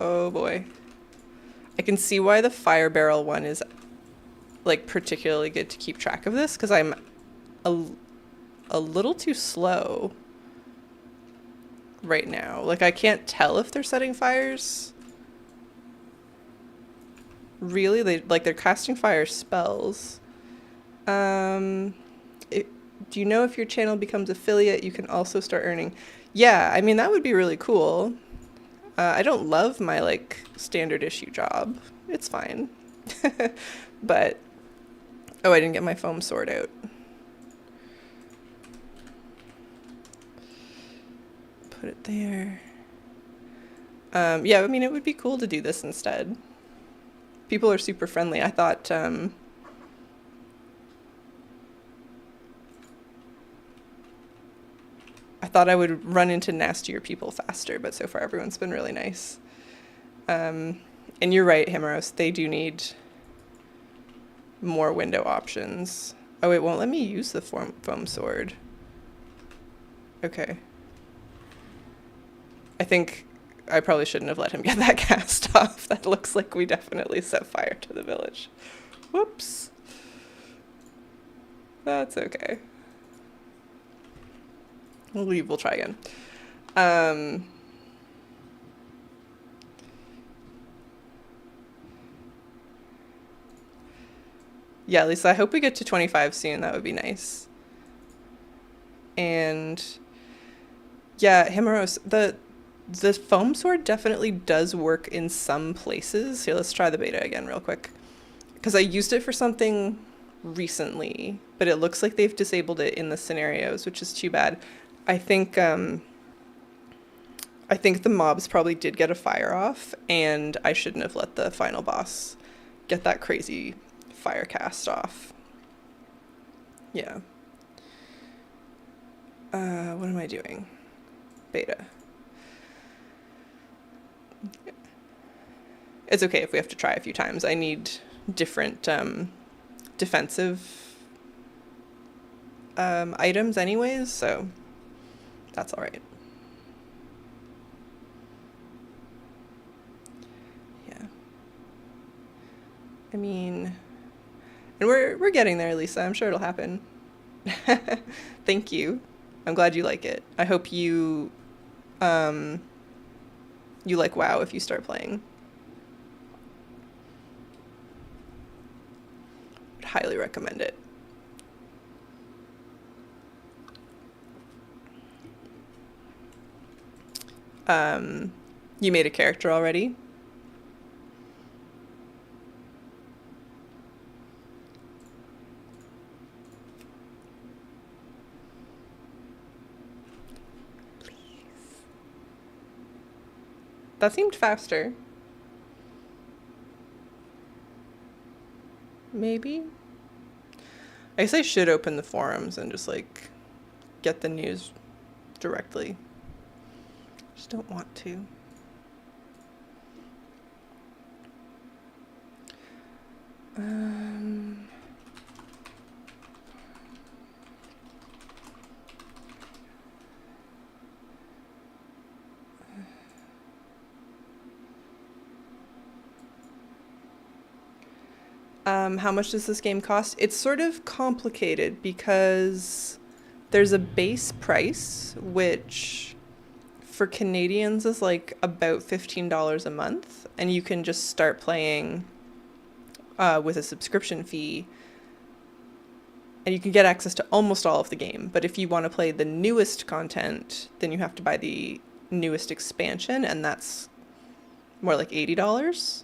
Oh boy. I can see why the fire barrel one is like particularly good to keep track of this, because I'm a little too slow right now. Like I can't tell if they're setting fires. Really? They're casting fire spells. Do you know if your channel becomes affiliate, you can also start earning? Yeah, I mean, that would be really cool. I don't love my, like, standard issue job. It's fine. But, oh, I didn't get my foam sword out. Put it there. Yeah, I mean, it would be cool to do this instead. People are super friendly. I thought, I would run into nastier people faster, but so far everyone's been really nice. And you're right, Himeros, they do need more window options. Oh, it won't let me use the foam sword. Okay. I think I probably shouldn't have let him get that cast off. That looks like we definitely set fire to the village. Whoops. That's okay. We'll leave, we'll try again. Yeah, Lisa, I hope we get to 25 soon. That would be nice. And yeah, Himeros, the foam sword definitely does work in some places. Here, let's try the beta again real quick. Because I used it for something recently, but it looks like they've disabled it in the scenarios, which is too bad. I think the mobs probably did get a fire off, and I shouldn't have let the final boss get that crazy fire cast off. Yeah. What am I doing? Beta. It's okay if we have to try a few times. I need different defensive items anyways, so that's all right. Yeah. I mean, and we're getting there, Lisa. I'm sure it'll happen. Thank you. I'm glad you like it. I hope you you like WoW if you start playing. Would highly recommend it. You made a character already? Please. That seemed faster. Maybe? I guess I should open the forums and just like get the news directly. Just don't want to. How much does this game cost? It's sort of complicated because there's a base price, which for Canadians is like about $15 a month, and you can just start playing with a subscription fee, and you can get access to almost all of the game. But if you want to play the newest content, then you have to buy the newest expansion, and that's more like $80.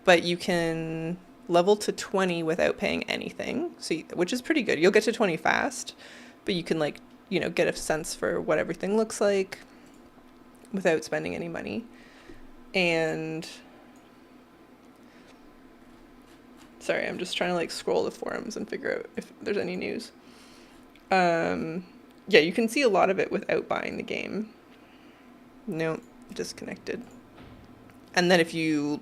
But you can level to 20 without paying anything, so which is pretty good. You'll get to 20 fast, but you can like, you know, get a sense for what everything looks like without spending any money. And sorry, I'm just trying to like scroll the forums and figure out if there's any news. Yeah, you can see a lot of it without buying the game. No, disconnected. And then if you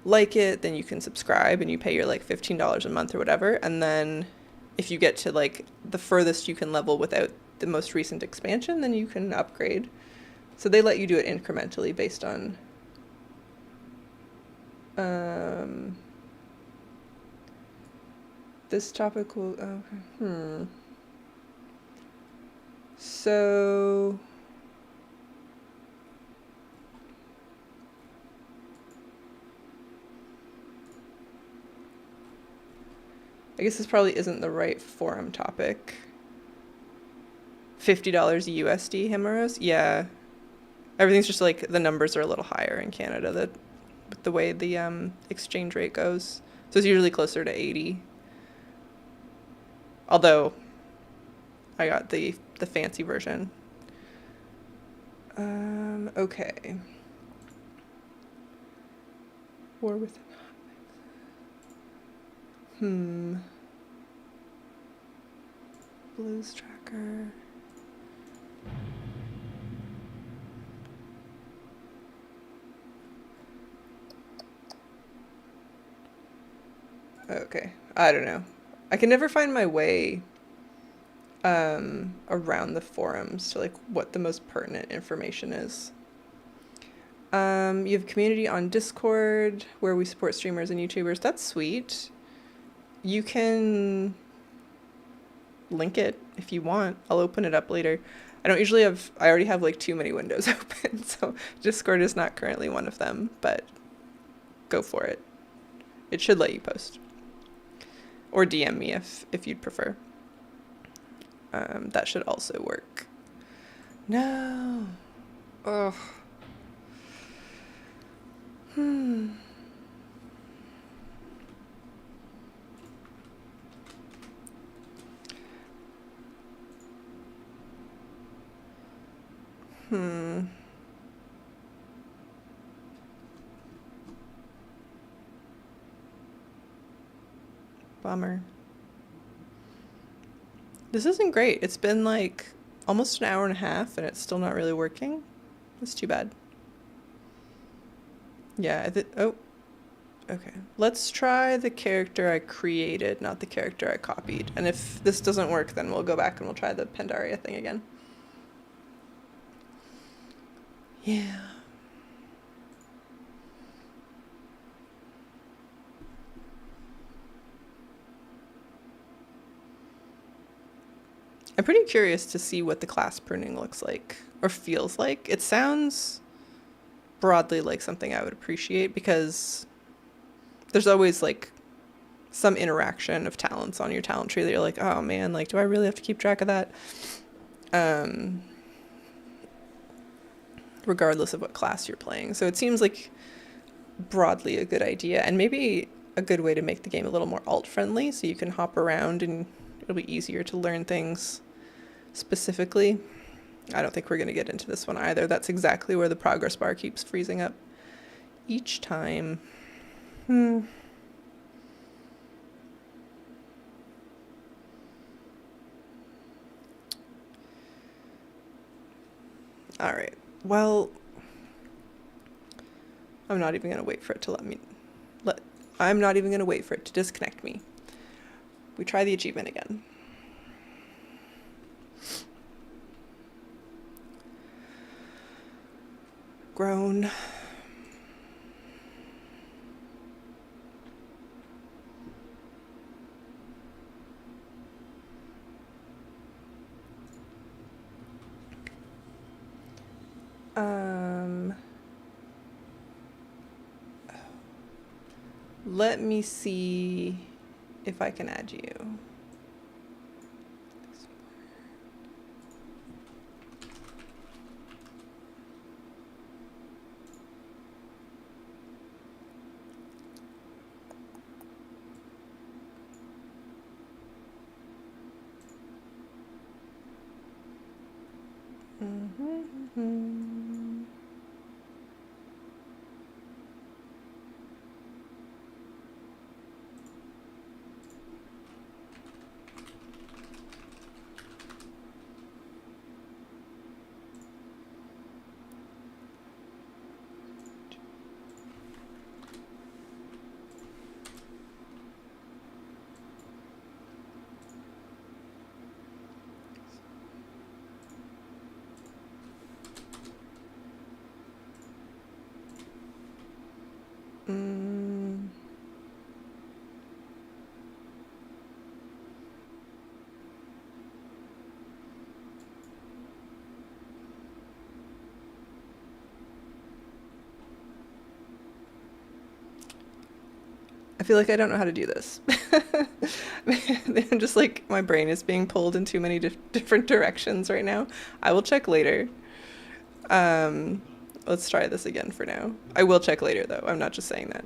like it, then you can subscribe and you pay your like $15 a month or whatever. And then if you get to like the furthest you can level without the most recent expansion, then you can upgrade. So they let you do it incrementally based on this topic will so I guess this probably isn't the right forum topic. $50 USD, Himeros? Yeah. Everything's just like, the numbers are a little higher in Canada, with the way the exchange rate goes. So it's usually closer to 80. Although, I got the fancy version. Okay. War with... Blues tracker. Okay. I don't know. I can never find my way around the forums to like what the most pertinent information is. You have community on Discord where we support streamers and YouTubers. That's sweet. You can link it if you want. I'll open it up later. I don't usually have, I already have like too many windows open, so Discord is not currently one of them, but go for it. It should let you post. Or DM me if you'd prefer. That should also work. No. Ugh. Hmm. Bummer. This isn't great. It's been like almost an hour and a half and it's still not really working. It's too bad. Yeah, oh, okay. Let's try the character I created, not the character I copied. And if this doesn't work, then we'll go back and we'll try the Pandaria thing again. Yeah. I'm pretty curious to see what the class pruning looks like or feels like. It sounds broadly like something I would appreciate because there's always like some interaction of talents on your talent tree that you're like, oh man, like, do I really have to keep track of that? Regardless of what class you're playing. So it seems like broadly a good idea and maybe a good way to make the game a little more alt friendly so you can hop around and it'll be easier to learn things specifically. I don't think we're going to get into this one either. That's exactly where the progress bar keeps freezing up each time. All right. Well, I'm not even going to wait for it to I'm not even going to wait for it to disconnect me. We try the achievement again. Grown. Let me see if I can add you. I feel like I don't know how to do this. I'm just like, my brain is being pulled in too many different directions right now. I will check later. Let's try this again for now. I will check later though. I'm not just saying that.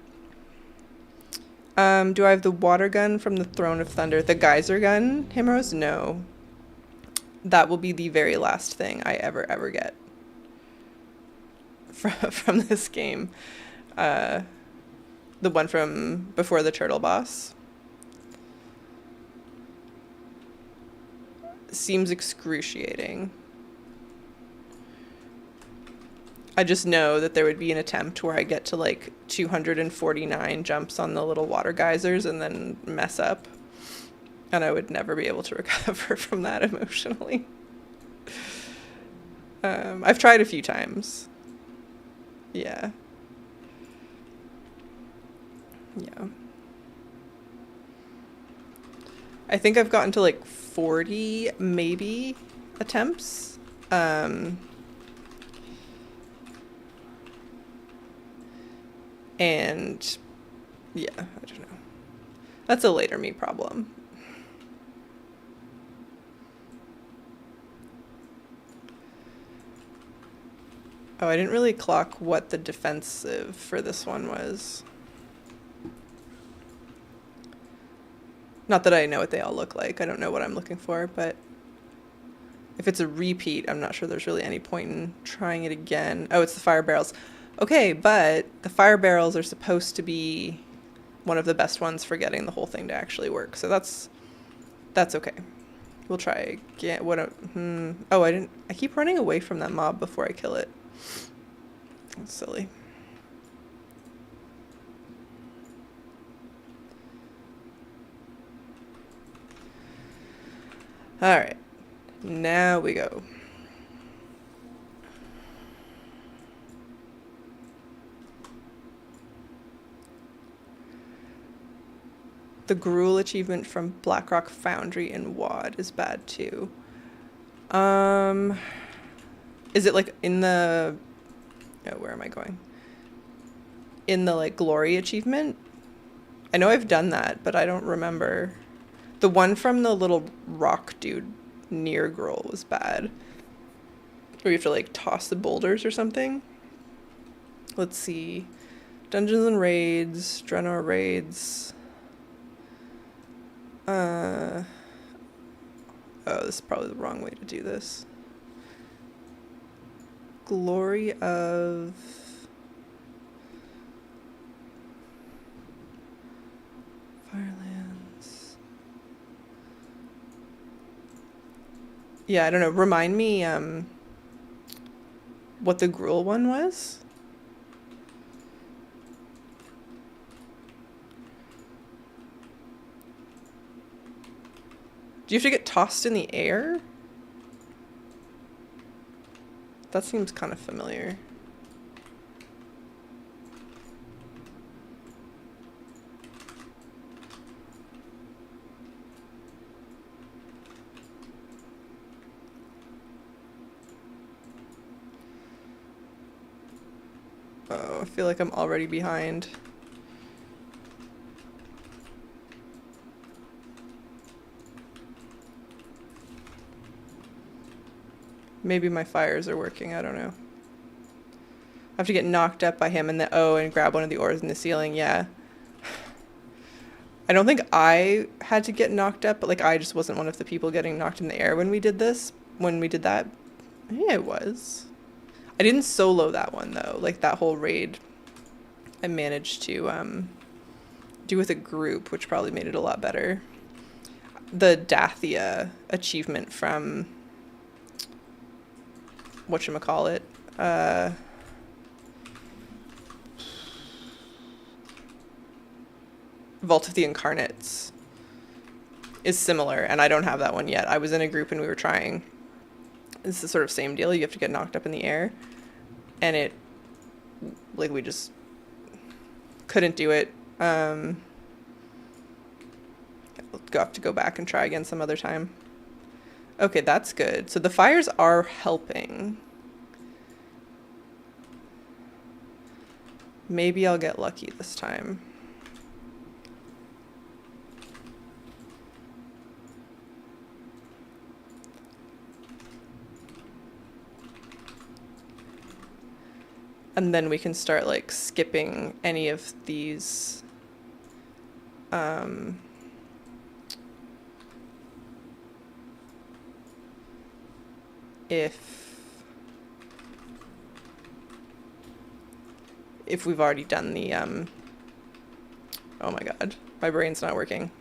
Do I have the water gun from the Throne of Thunder? The geyser gun, Himrose? No. That will be the very last thing I ever get from this game. The one from before the turtle boss. Seems excruciating. I just know that there would be an attempt where I get to like 249 jumps on the little water geysers and then mess up. And I would never be able to recover from that emotionally. I've tried a few times. Yeah. Yeah. I think I've gotten to like 40 maybe attempts. And yeah, I don't know. That's a later me problem. Oh, I didn't really clock what the defensive for this one was. Not that I know what they all look like. I don't know what I'm looking for, but if it's a repeat, I'm not sure there's really any point in trying it again. Oh, it's the fire barrels. Okay, but the fire barrels are supposed to be one of the best ones for getting the whole thing to actually work. So that's okay. We'll try again. Oh, I keep running away from that mob before I kill it. That's silly. All right, now we go. The Gruel achievement from Blackrock Foundry in WoD is bad too. Is it like in the... Oh, where am I going? In the like glory achievement? I know I've done that, but I don't remember. The one from the little rock dude near Gruel was bad. Where you have to like toss the boulders or something. Let's see. Dungeons and Raids, Draenor Raids. Oh, this is probably the wrong way to do this. Glory of... Firelands. Yeah, I don't know. Remind me what the Gruel one was? Do you have to get tossed in the air? That seems kind of familiar. Oh, I feel like I'm already behind. Maybe my fires are working, I don't know. I have to get knocked up by him and and grab one of the ores in the ceiling, yeah. I don't think I had to get knocked up, but like I just wasn't one of the people getting knocked in the air when we did that. I think I was. I didn't solo that one though, like that whole raid I managed to do with a group, which probably made it a lot better. The Dathia achievement from... whatchamacallit, Vault of the Incarnates is similar, and I don't have that one yet. I was in a group and we were trying. It's the sort of same deal. You have to get knocked up in the air, and it, like, we just couldn't do it. We'll have to go back and try again some other time. Okay, that's good. So the fires are helping. Maybe I'll get lucky this time. And then we can start like skipping any of these if we've already done the oh my god, my brain's not working.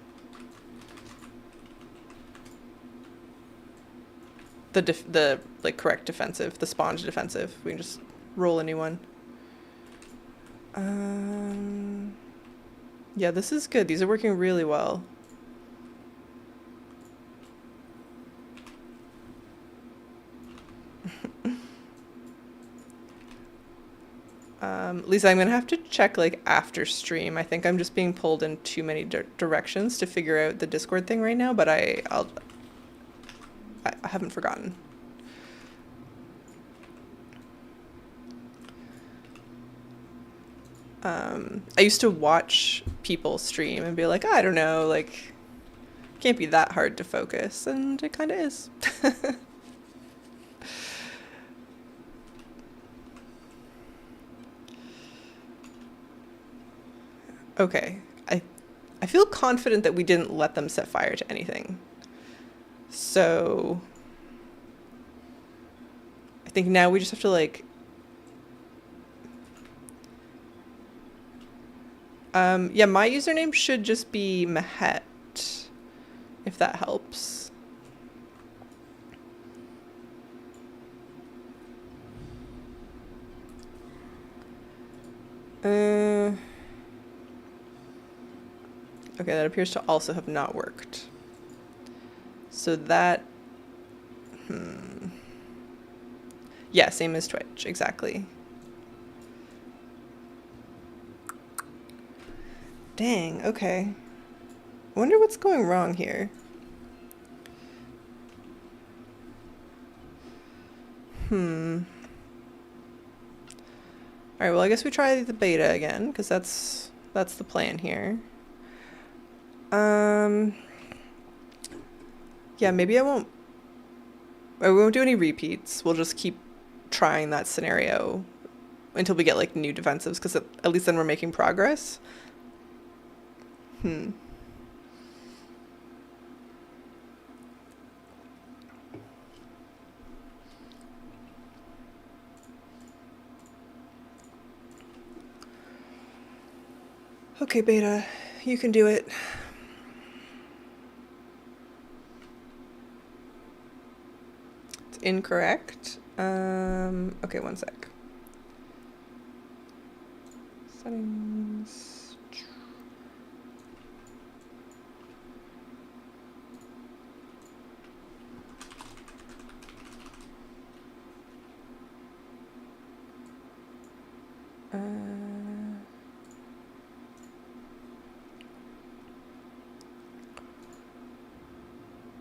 The like correct defensive, the sponge defensive. We can just roll a new one. Yeah, this is good. These are working really well. Lisa, I'm gonna have to check like after stream. I think I'm just being pulled in too many directions to figure out the Discord thing right now, but I haven't forgotten. I used to watch people stream and be like, I don't know, like, can't be that hard to focus, and it kind of is. Okay, I feel confident that we didn't let them set fire to anything. So I think now we just have to like yeah, my username should just be Mahet, if that helps. Okay, that appears to also have not worked. So that, yeah, same as Twitch, exactly. Dang, okay. I wonder what's going wrong here. Alright, well, I guess we try the beta again, because that's the plan here. Yeah, maybe I won't do any repeats. We'll just keep trying that scenario until we get like new defensives, because at least then we're making progress. Okay, beta, you can do it. It's incorrect. Okay, one sec. Settings.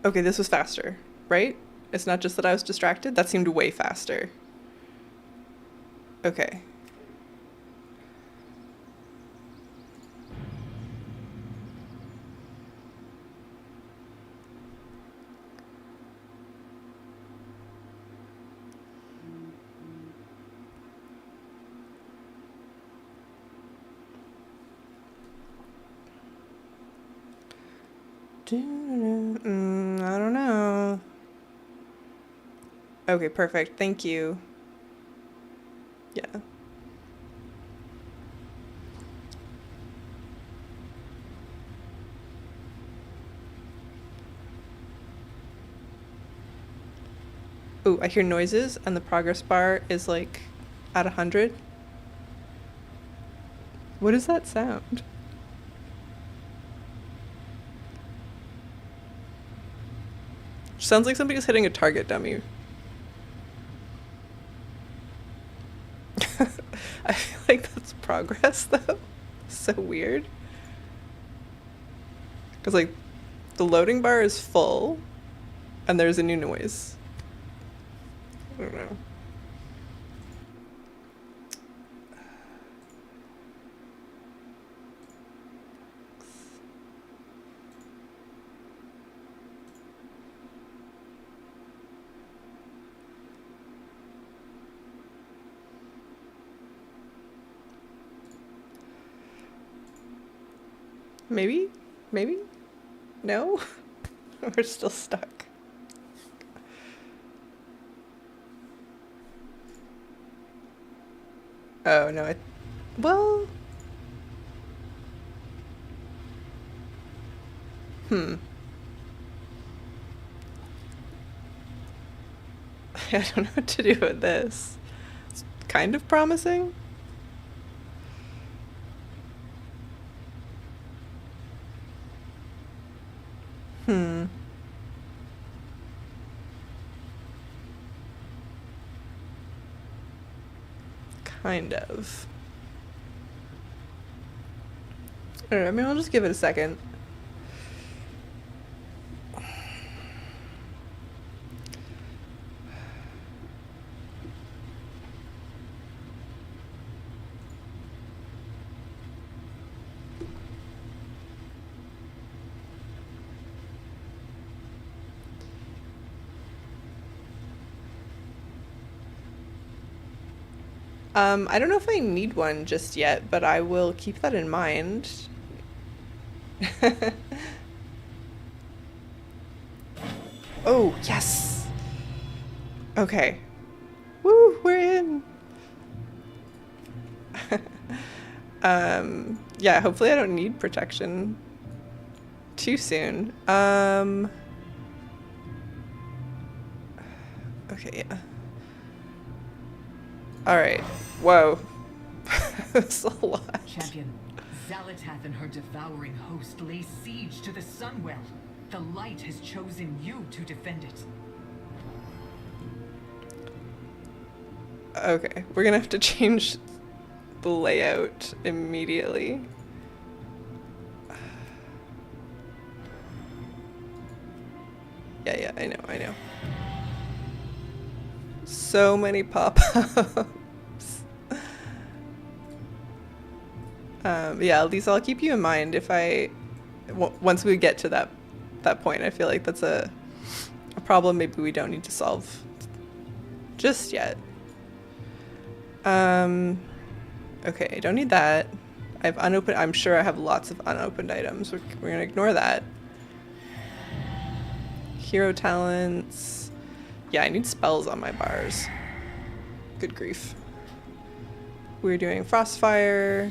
Okay, this was faster, right? It's not just that I was distracted. That seemed way faster. Okay. I don't know. Okay, perfect. Thank you. Yeah. Ooh, I hear noises and the progress bar is like at 100. What is that sound? Sounds like somebody's hitting a target dummy. I feel like that's progress though. So weird. Because like the loading bar is full and there's a new noise. I don't know. Maybe? Maybe? No? We're still stuck. Oh, no, well... I don't know what to do with this. It's kind of promising. Kind of. I don't know, I mean, I'll just give it a second. I don't know if I need one just yet, but I will keep that in mind. Oh, yes! Okay. Woo, we're in! Yeah, hopefully I don't need protection too soon. Okay, yeah. Alright. Whoa. That's a lot.
Champion, Zalatath and her devouring host lay siege to the Sunwell. The light has chosen you to defend it.
Okay, we're gonna have to change the layout immediately. Yeah, I know. So many pop-ups. Yeah, at least I'll keep you in mind if once we get to that point. I feel like that's a problem maybe we don't need to solve just yet. Okay, I don't need that. I have unopened. I'm sure I have lots of unopened items. We're gonna ignore that. Hero talents. Yeah, I need spells on my bars. Good grief. We're doing Frostfire.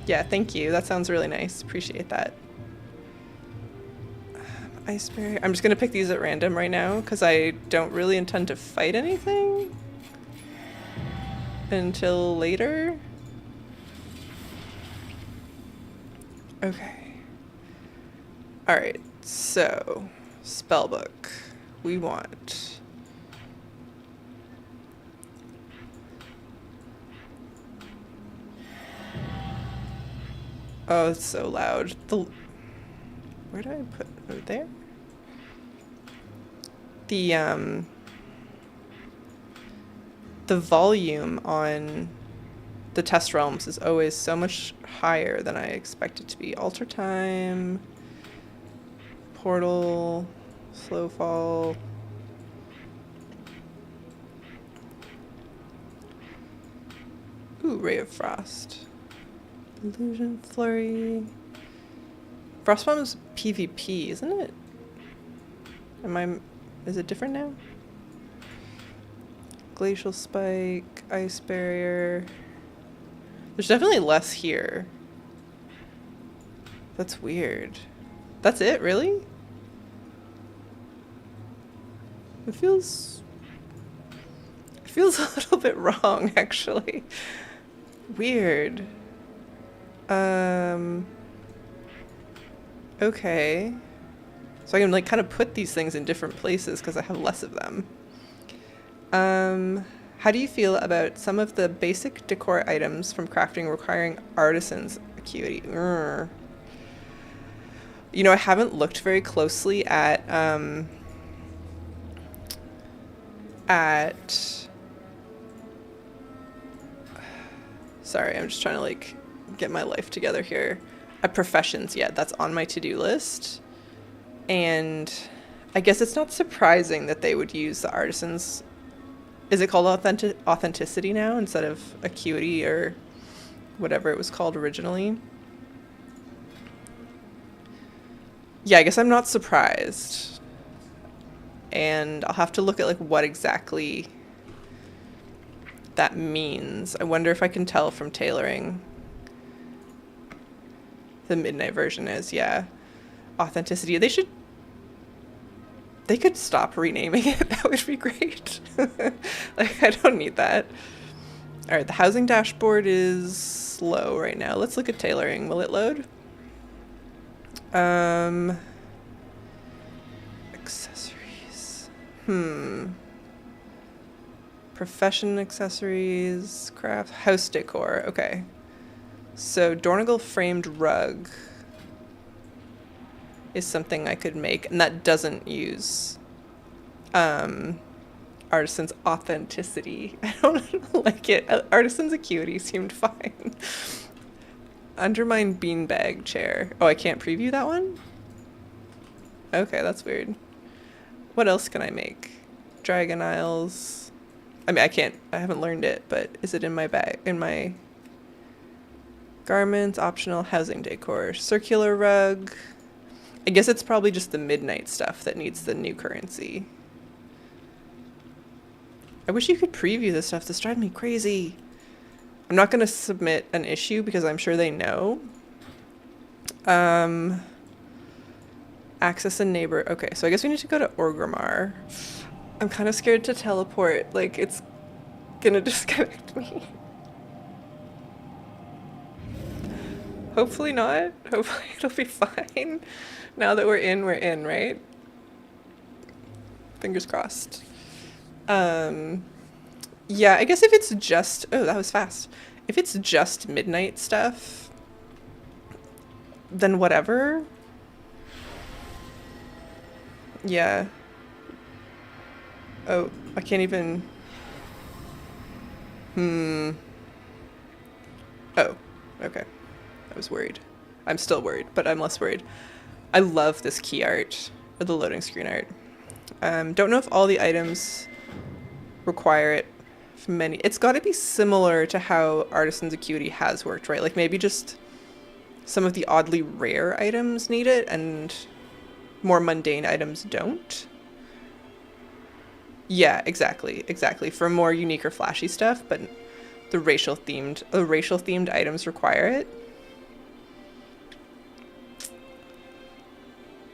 Yeah, thank you. That sounds really nice. Appreciate that. Ice Barrier. I'm just gonna pick these at random right now because I don't really intend to fight anything until later. Okay. Alright, so spellbook. We want oh, it's so loud. Where did I put it? There? The volume on the test realms is always so much higher than I expect it to be. Alter time, portal, slow fall. Ooh, Ray of Frost. Illusion Flurry. Frostbomb is PvP, isn't it? Is it different now? Glacial Spike, Ice Barrier. There's definitely less here. That's weird. That's it, really? It feels a little bit wrong, actually. Weird. Okay. So I can like kind of put these things in different places because I have less of them. How do you feel about some of the basic decor items from crafting requiring artisans acuity? Urgh. You know, I haven't looked very closely at sorry, I'm just trying to like get my life together here. At professions yet. That's on my to-do list. And I guess it's not surprising that they would use the artisans. Is it called authenticity now instead of acuity or whatever it was called originally? Yeah, I guess I'm not surprised. And I'll have to look at like what exactly that means. I wonder if I can tell from tailoring. The midnight version is, yeah. Authenticity. They should They could stop renaming it. That would be great. Like, I don't need that. All right, the housing dashboard is slow right now. Let's look at tailoring. Will it load? Accessories. Profession accessories, craft, house decor. Okay. So Dornagle framed rug is something I could make, and that doesn't use Artisan's authenticity. I don't like it. Artisan's acuity seemed fine. Undermine beanbag chair. Oh, I can't preview that one? Okay, that's weird. What else can I make? Dragon Isles. I mean, I haven't learned it, but is it in my bag? In my garments, optional housing decor, circular rug. I guess it's probably just the midnight stuff that needs the new currency. I wish you could preview this stuff. This drives me crazy. I'm not going to submit an issue because I'm sure they know. Access a neighbor. Okay, so I guess we need to go to Orgrimmar. I'm kind of scared to teleport. Like, it's going to disconnect me. Hopefully not. Hopefully it'll be fine. Now that we're in, right? Fingers crossed. Yeah, I guess if it's just... Oh, that was fast. If it's just midnight stuff, then whatever. Yeah. Oh, I can't even... Oh, okay. I was worried. I'm still worried, but I'm less worried. I love this key art, or the loading screen art. Don't know if all the items require it from many. It's got to be similar to how Artisan's Acuity has worked, right? Like maybe just some of the oddly rare items need it and more mundane items don't. Yeah, exactly. For more unique or flashy stuff, but the racial themed items require it.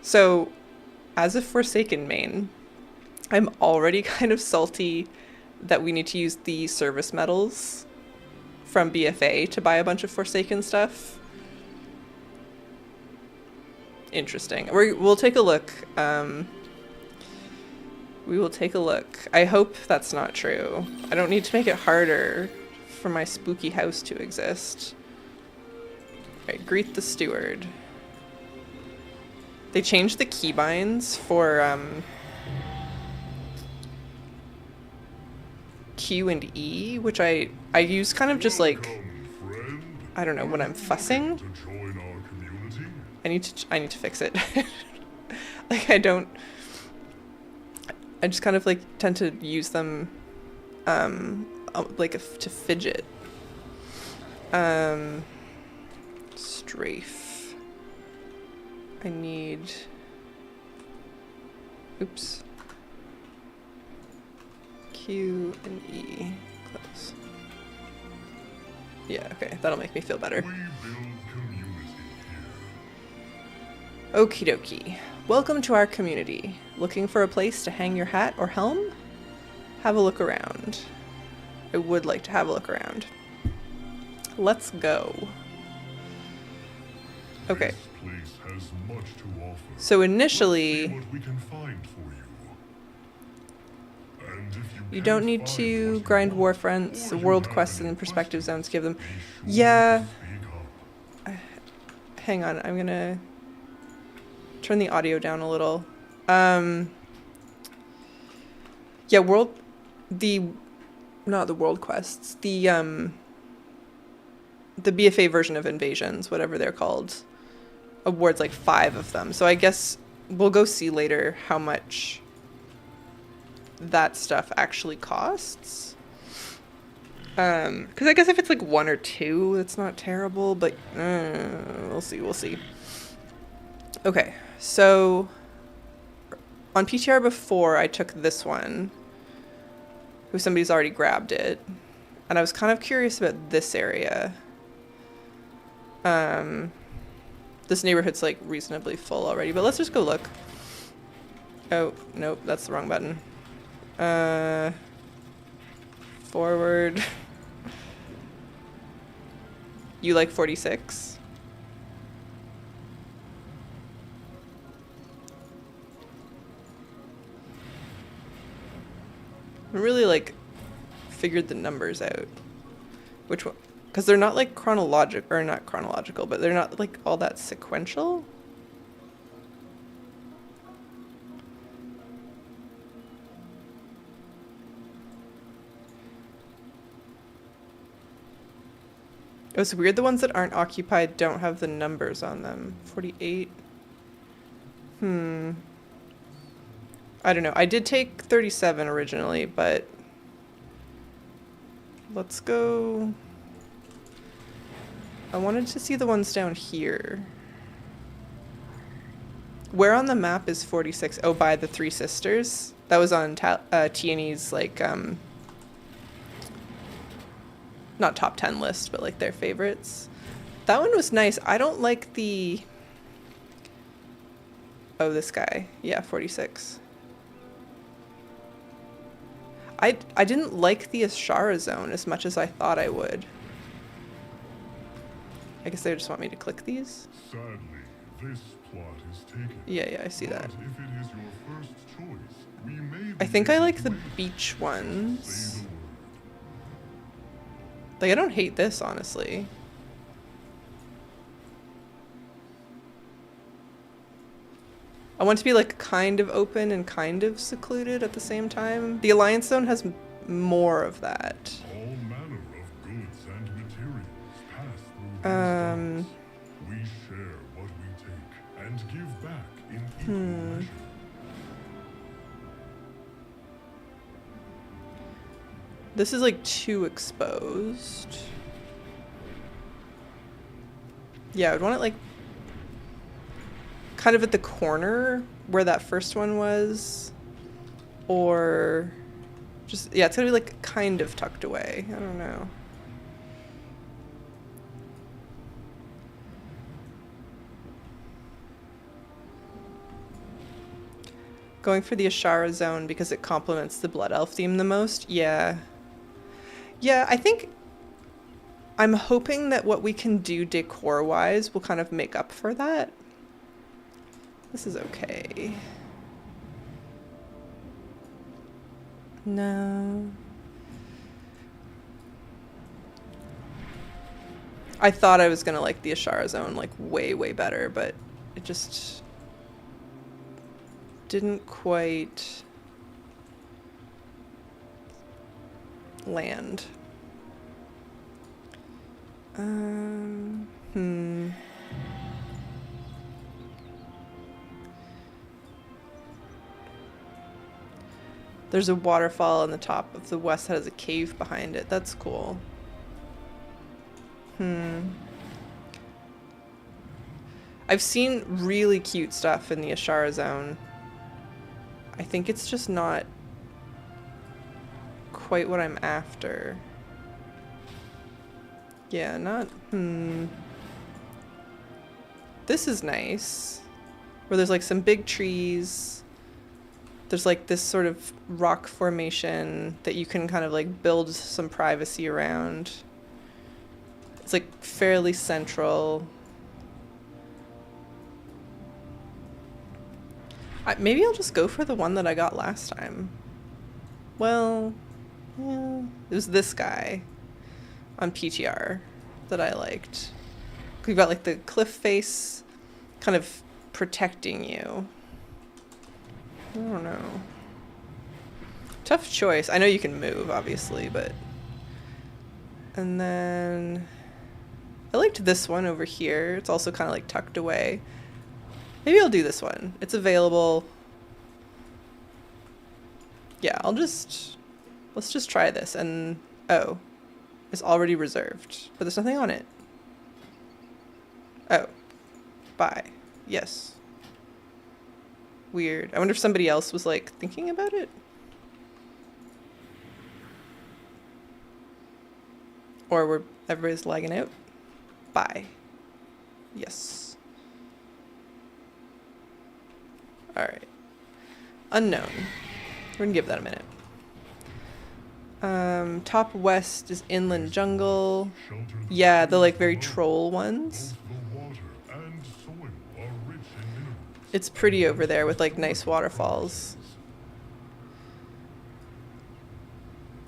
So, as a Forsaken main, I'm already kind of salty that we need to use the service medals from BFA to buy a bunch of Forsaken stuff. Interesting. We'll take a look. We will take a look. I hope that's not true. I don't need to make it harder for my spooky house to exist. Alright, greet the steward. They changed the keybinds for Q and E, which I use kind of just like, I don't know, when I'm fussing. I need to fix it. Like I just kind of like tend to use them like to fidget. Strafe. I need... Oops. Q and E. Close. Yeah, okay. That'll make me feel better. Okie dokie. Welcome to our community. Looking for a place to hang your hat or helm? Have a look around. I would like to have a look around. Let's go. Okay. So initially, you don't need to grind war fronts, world quests and perspective zones, give them... Yeah. Hang on, I'm gonna turn the audio down a little. Yeah, not the world quests, the BFA version of invasions, whatever they're called, awards like 5 of them. So I guess we'll go see later how much that stuff actually costs. Because I guess if it's like 1 or 2, it's not terrible, but we'll see. Okay, so on PTR before I took this one, who somebody's already grabbed it, and I was kind of curious about this area. This neighborhood's like reasonably full already, but let's just go look. Oh, Nope, that's the wrong button. Forward. You like 46? I really like figured the numbers out. Which one? Because they're not like chronological, or not chronological, but they're not like all that sequential. It was weird the ones that aren't occupied don't have the numbers on them. 48. I don't know. I did take 37 originally, but let's go. I wanted to see the ones down here. Where on the map is 46? Oh, by the Three Sisters. That was on T&E's like not top 10 list, but like their favorites. That one was nice. I don't like the... Oh, this guy. Yeah, 46. I didn't like the Ashara zone as much as I thought I would. I guess they just want me to click these.
Sadly, this plot is taken.
Yeah, I see that.
But if it is your first choice, we may
I think
be
I
able
like
to
the
wait.
beach
Say
ones.
the word.
Like, I don't hate this, honestly. I want to be like kind of open and kind of secluded at the same time. The Alliance Zone has more of that.
All manner of goods and materials pass through these
Um,
tunnels. We share what we take and give back in equal measure.
This is like too exposed. Yeah, I would want it like kind of at the corner where that first one was. Or just, yeah, it's gonna be like kind of tucked away. I don't know. Going for the Ashara zone because it complements the Blood Elf theme the most? Yeah. Yeah, I think I'm hoping that what we can do decor-wise will kind of make up for that. This is okay. No. I thought I was gonna like the Ashara zone like way, way better, but it just didn't quite land. There's a waterfall on the top of the west that has a cave behind it. That's cool. I've seen really cute stuff in the Ashara zone. I think it's just not quite what I'm after. Yeah, not... This is nice. Where there's like some big trees. There's like this sort of rock formation that you can kind of like build some privacy around. It's like fairly central. Maybe I'll just go for the one that I got last time. Well, yeah, it was this guy on PTR that I liked. We've got like the cliff face kind of protecting you. I don't know. Tough choice. I know you can move, obviously, but... And then... I liked this one over here. It's also kind of like tucked away. Maybe I'll do this one. It's available. Yeah, let's just try this. And, oh, it's already reserved, but there's nothing on it. Oh, buy. Yes. Weird. I wonder if somebody else was like thinking about it. Or everybody's lagging out. Buy. Yes. Alright. Unknown. We're gonna give that a minute. Top west is inland jungle. Yeah, the like very troll ones. It's pretty over there with like nice waterfalls.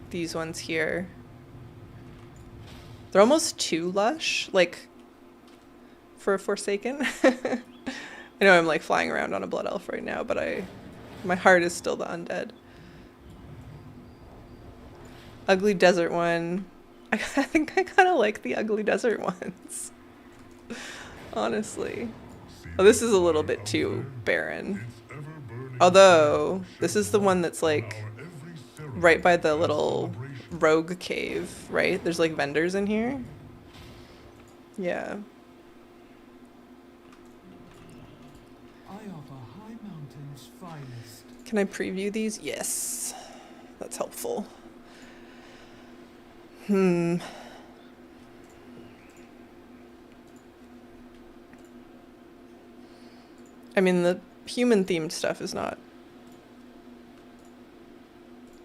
These ones here. They're almost too lush, like for a Forsaken. I know I'm like flying around on a blood elf right now, but my heart is still the undead. Ugly desert one. I think I kind of like the ugly desert ones. Honestly. Oh, this is a little bit too barren. Although, this is the one that's like right by the little rogue cave, right? There's like vendors in here. Yeah.
I offer High Mountain's finest.
Can I preview these? Yes. That's helpful. I mean, the human-themed stuff is not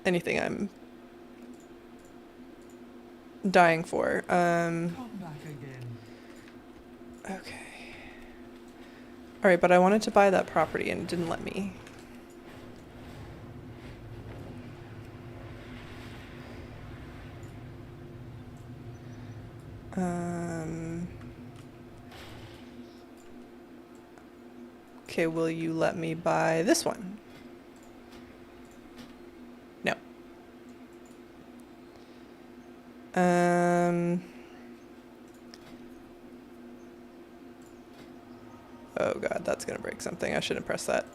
anything I'm dying for.
Come back again.
Okay. Alright, but I wanted to buy that property and it didn't let me. Okay, will you let me buy this one? No. Oh god, that's gonna break something. I shouldn't press that.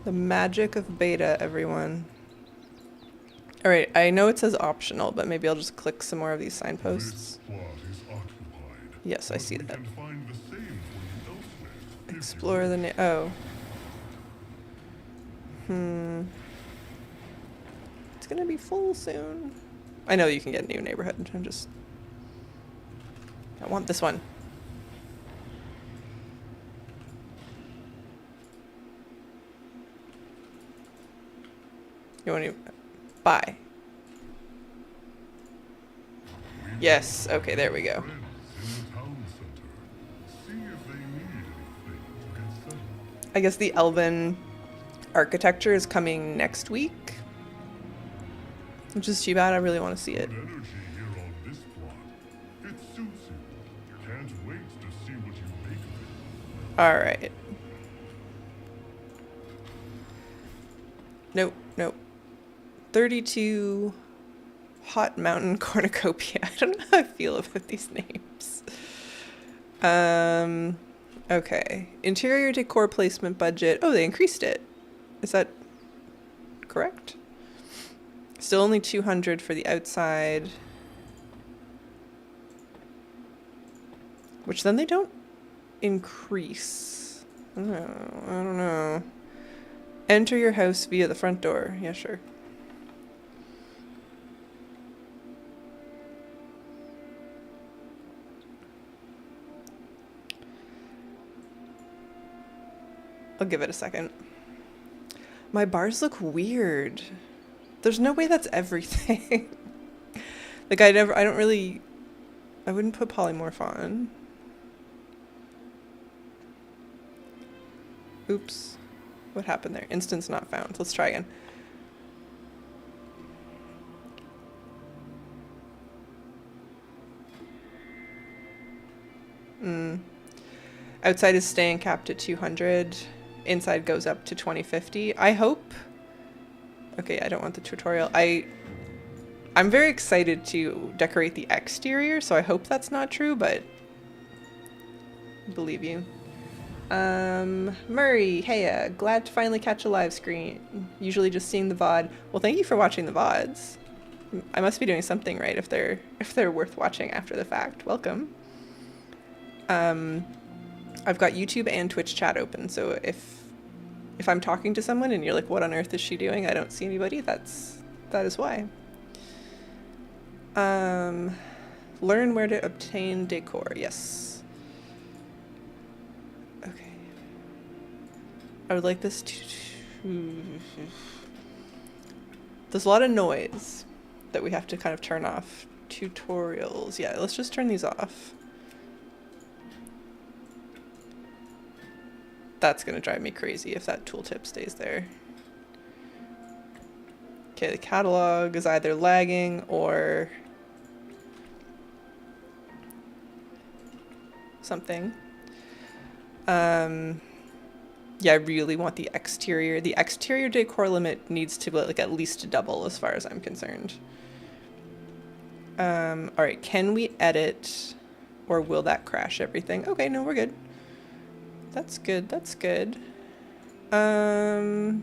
The magic of beta, everyone. Alright, I know it says optional, but maybe I'll just click some more of these signposts. Yes, I see that. Explore the oh. It's gonna be full soon. I know you can get a new neighborhood. I want this one. You want to buy? Yes. Okay, there we go. I guess the elven architecture is coming next week, which is too bad. I really want to see it. All right. Nope. Nope. 32 Hot Mountain Cornucopia. I don't know how I feel about these names. Okay. Interior decor placement budget. Oh, they increased it. Is that correct? Still only 200 for the outside. Which then they don't increase. I don't know. Enter your house via the front door. Yeah, sure. I'll give it a second. My bars look weird. There's no way that's everything. Like I wouldn't put polymorph on. Oops. What happened there? Instance not found. Let's try again. Outside is staying capped at 200. Inside goes up to 2050. I hope. Okay, I don't want the tutorial. I'm very excited to decorate the exterior, so I hope that's not true, but I believe you. Murray, hey, glad to finally catch a live screen. Usually just seeing the VOD. Well, thank you for watching the VODs. I must be doing something right if they're worth watching after the fact. Welcome. I've got YouTube and Twitch chat open, so if if I'm talking to someone and you're like, what on earth is she doing? I don't see anybody. That is why. Learn where to obtain decor. Yes. Okay. I would like this to... There's a lot of noise that we have to kind of turn off. Tutorials. Yeah, let's just turn these off. That's gonna drive me crazy if that tooltip stays there. Okay, the catalog is either lagging or something. Yeah, I really want the exterior. The exterior decor limit needs to like at least double as far as I'm concerned. All right, can we edit or will that crash everything? Okay, no, we're good. That's good, that's good. Okay,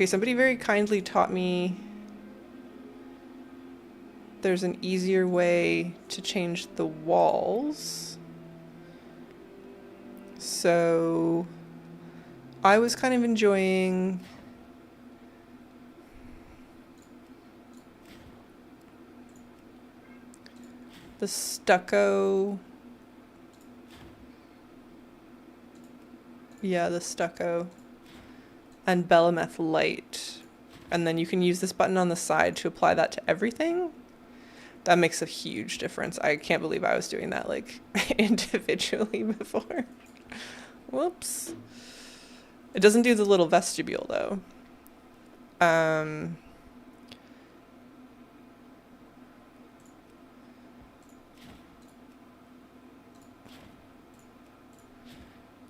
somebody very kindly taught me there's an easier way to change the walls. So I was kind of enjoying the stucco. Yeah, the stucco and Belemeth light. And then you can use this button on the side to apply that to everything. That makes a huge difference. I can't believe I was doing that like individually before. Whoops. It doesn't do the little vestibule though.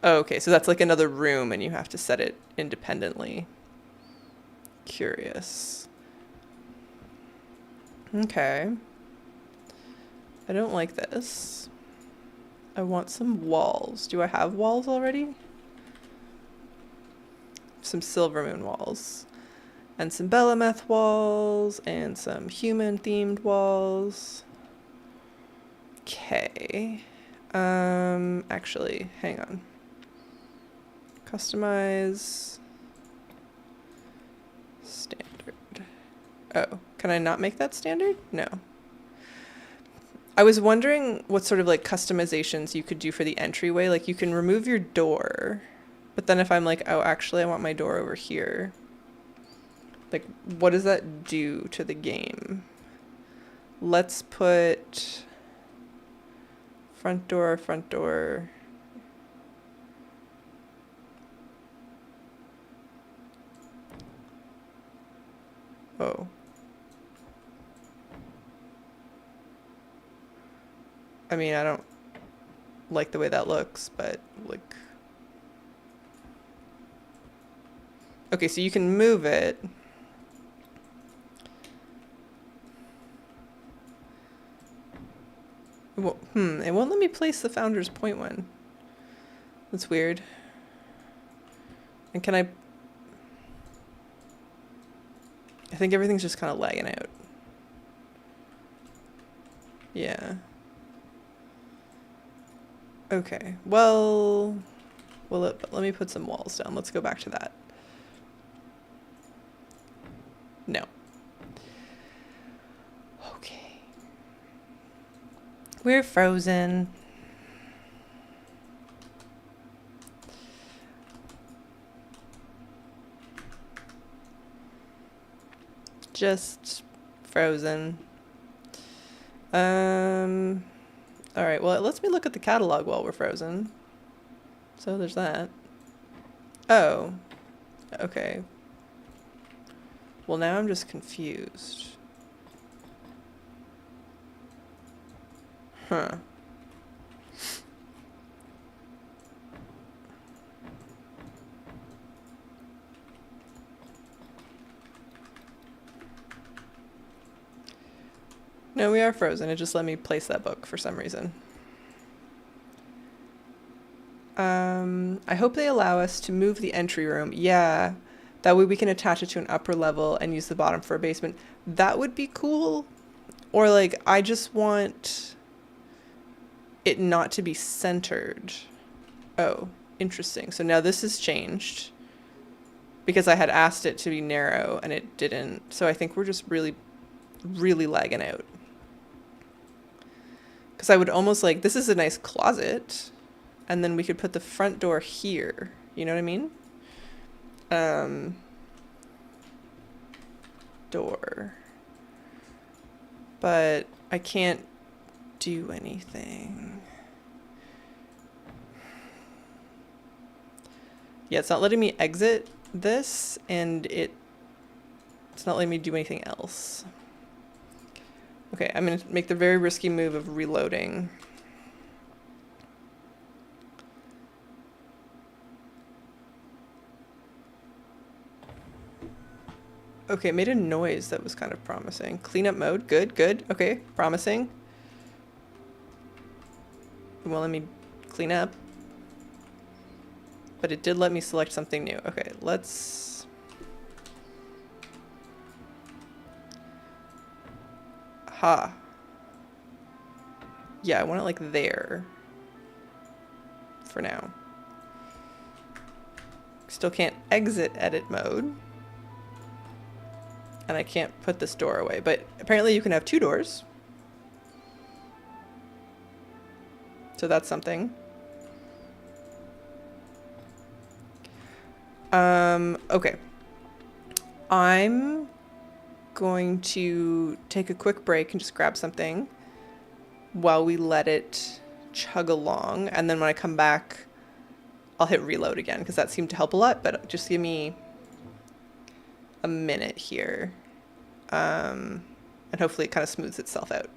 Oh, okay, so that's like another room and you have to set it independently. Curious. Okay. I don't like this. I want some walls. Do I have walls already? Some Silvermoon walls. And some Belemeth walls. And some human-themed walls. Okay. Actually, hang on. Customize. Standard. Oh, can I not make that standard? No. I was wondering what sort of like customizations you could do for the entryway. Like you can remove your door, but then if I'm like, oh, actually I want my door over here. Like, what does that do to the game? Let's put front door, front door. Oh. I mean, I don't like the way that looks, but like... Okay, so you can move it. Well, it won't let me place the Founder's Point one. That's weird. And can I think everything's just kind of lagging out. Yeah. Okay, well, let me put some walls down. Let's go back to that. No. Okay. We're frozen. Just frozen. All right, well, it lets me look at the catalog while we're frozen. So there's that. Oh, okay. Well, now I'm just confused. Huh. No, we are frozen. It just let me place that book for some reason. I hope they allow us to move the entry room. Yeah, that way we can attach it to an upper level and use the bottom for a basement. That would be cool. Or like, I just want it not to be centered. Oh, Interesting. So now this has changed because I had asked it to be narrow and it didn't. So I think we're just really, really lagging out. Because I would almost like, this is a nice closet. And then we could put the front door here. You know what I mean? Door. But I can't do anything. Yeah, it's not letting me exit this, and it's not letting me do anything else. Okay, I'm gonna make the very risky move of reloading. Okay, it made a noise that was kind of promising. Cleanup mode, good, good, okay, promising. It won't let me clean up. But it did let me select something new. Okay, let's... Ha. Yeah, I want it like there. For now. Still can't exit edit mode. And I can't put this door away, but apparently you can have 2 doors. So that's something. Okay. I'm going to take a quick break and just grab something while we let it chug along. And then when I come back, I'll hit reload again because that seemed to help a lot, but just give me a minute here. And hopefully it kind of smooths itself out.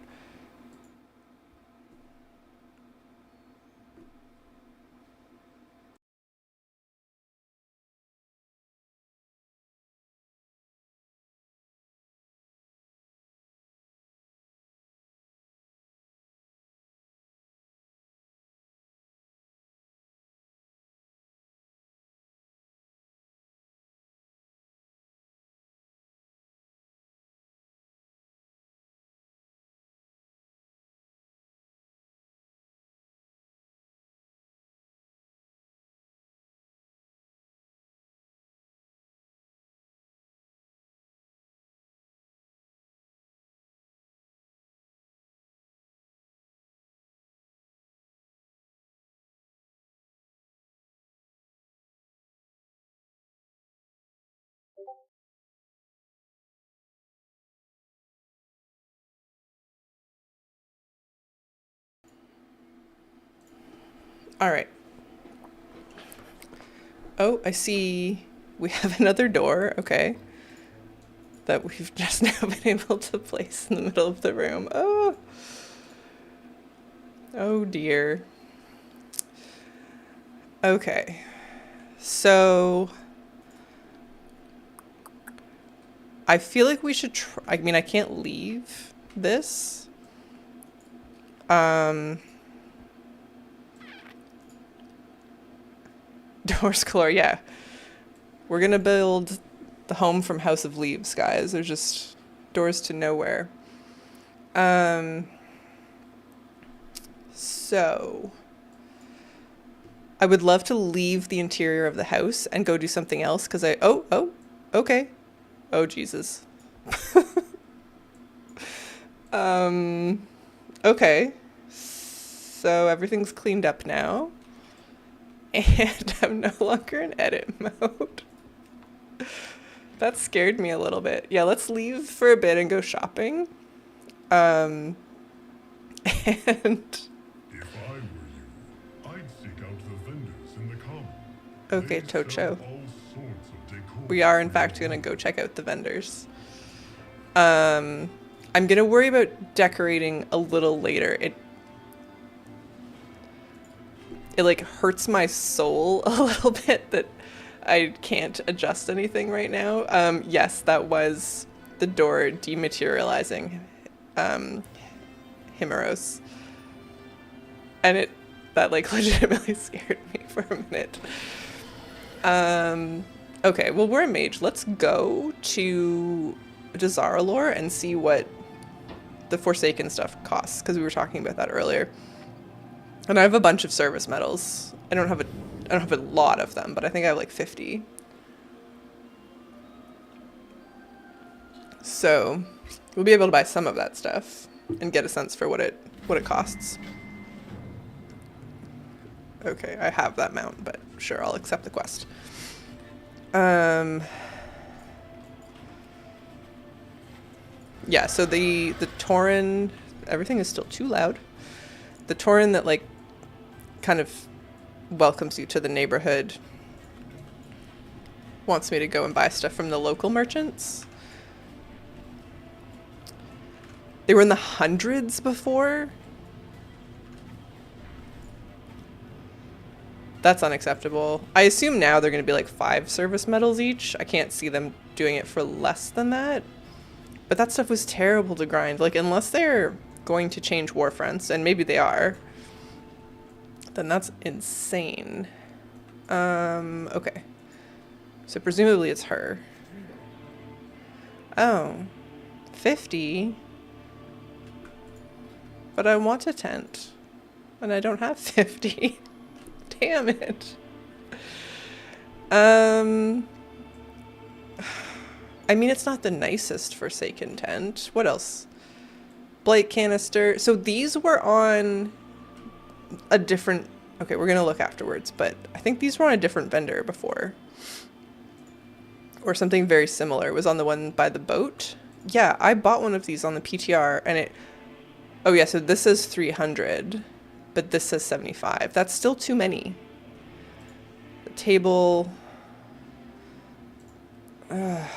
All right. Oh, I see we have another door. Okay. That we've just now been able to place in the middle of the room. Oh. Oh dear. Okay. So I feel like we should try, I mean, I can't leave this. Doors galore, yeah. We're gonna build the home from House of Leaves, guys. There's just doors to nowhere. So I would love to leave the interior of the house and go do something else because okay. Oh, Jesus. Okay. So everything's cleaned up now. And I'm no longer in edit mode. That scared me a little bit. Yeah, let's leave for a bit and go shopping. And
If I were you, I'd seek out the vendors in the common.
okay,
They sell
Tocho.
all sorts of decor
We are in
for
fact
your
gonna go
home.
check out the vendors. I'm gonna worry about decorating a little later. It like hurts my soul a little bit that I can't adjust anything right now. Yes, that was the door dematerializing Himeros. And that like legitimately scared me for a minute. Okay, well we're a mage. Let's go to Desaralor and see what the Forsaken stuff costs, because we were talking about that earlier. And I have a bunch of service medals. I don't have I don't have a lot of them, but I think I have like 50. So we'll be able to buy some of that stuff and get a sense for what it costs. Okay, I have that mount, but sure, I'll accept the quest. Yeah, so the Tauren, everything is still too loud. The Tauren that like kind of welcomes you to the neighborhood wants me to go and buy stuff from the local merchants. They were in the hundreds before. That's unacceptable. I assume now they're going to be like 5 service medals each. I can't see them doing it for less than that. But that stuff was terrible to grind. Like, unless they're going to change war fronts, and maybe they are, then that's insane. Okay. So presumably it's her. Oh. 50? But I want a tent. And I don't have 50. Damn it. I mean, it's not the nicest Forsaken tent. What else? Blight canister. So these were on a different... Okay, we're going to look afterwards, but I think these were on a different vendor before. Or something very similar. It was on the one by the boat. Yeah, I bought one of these on the PTR, and it... Oh yeah, so this says 300, but this says 75. That's still too many. The table... Alright,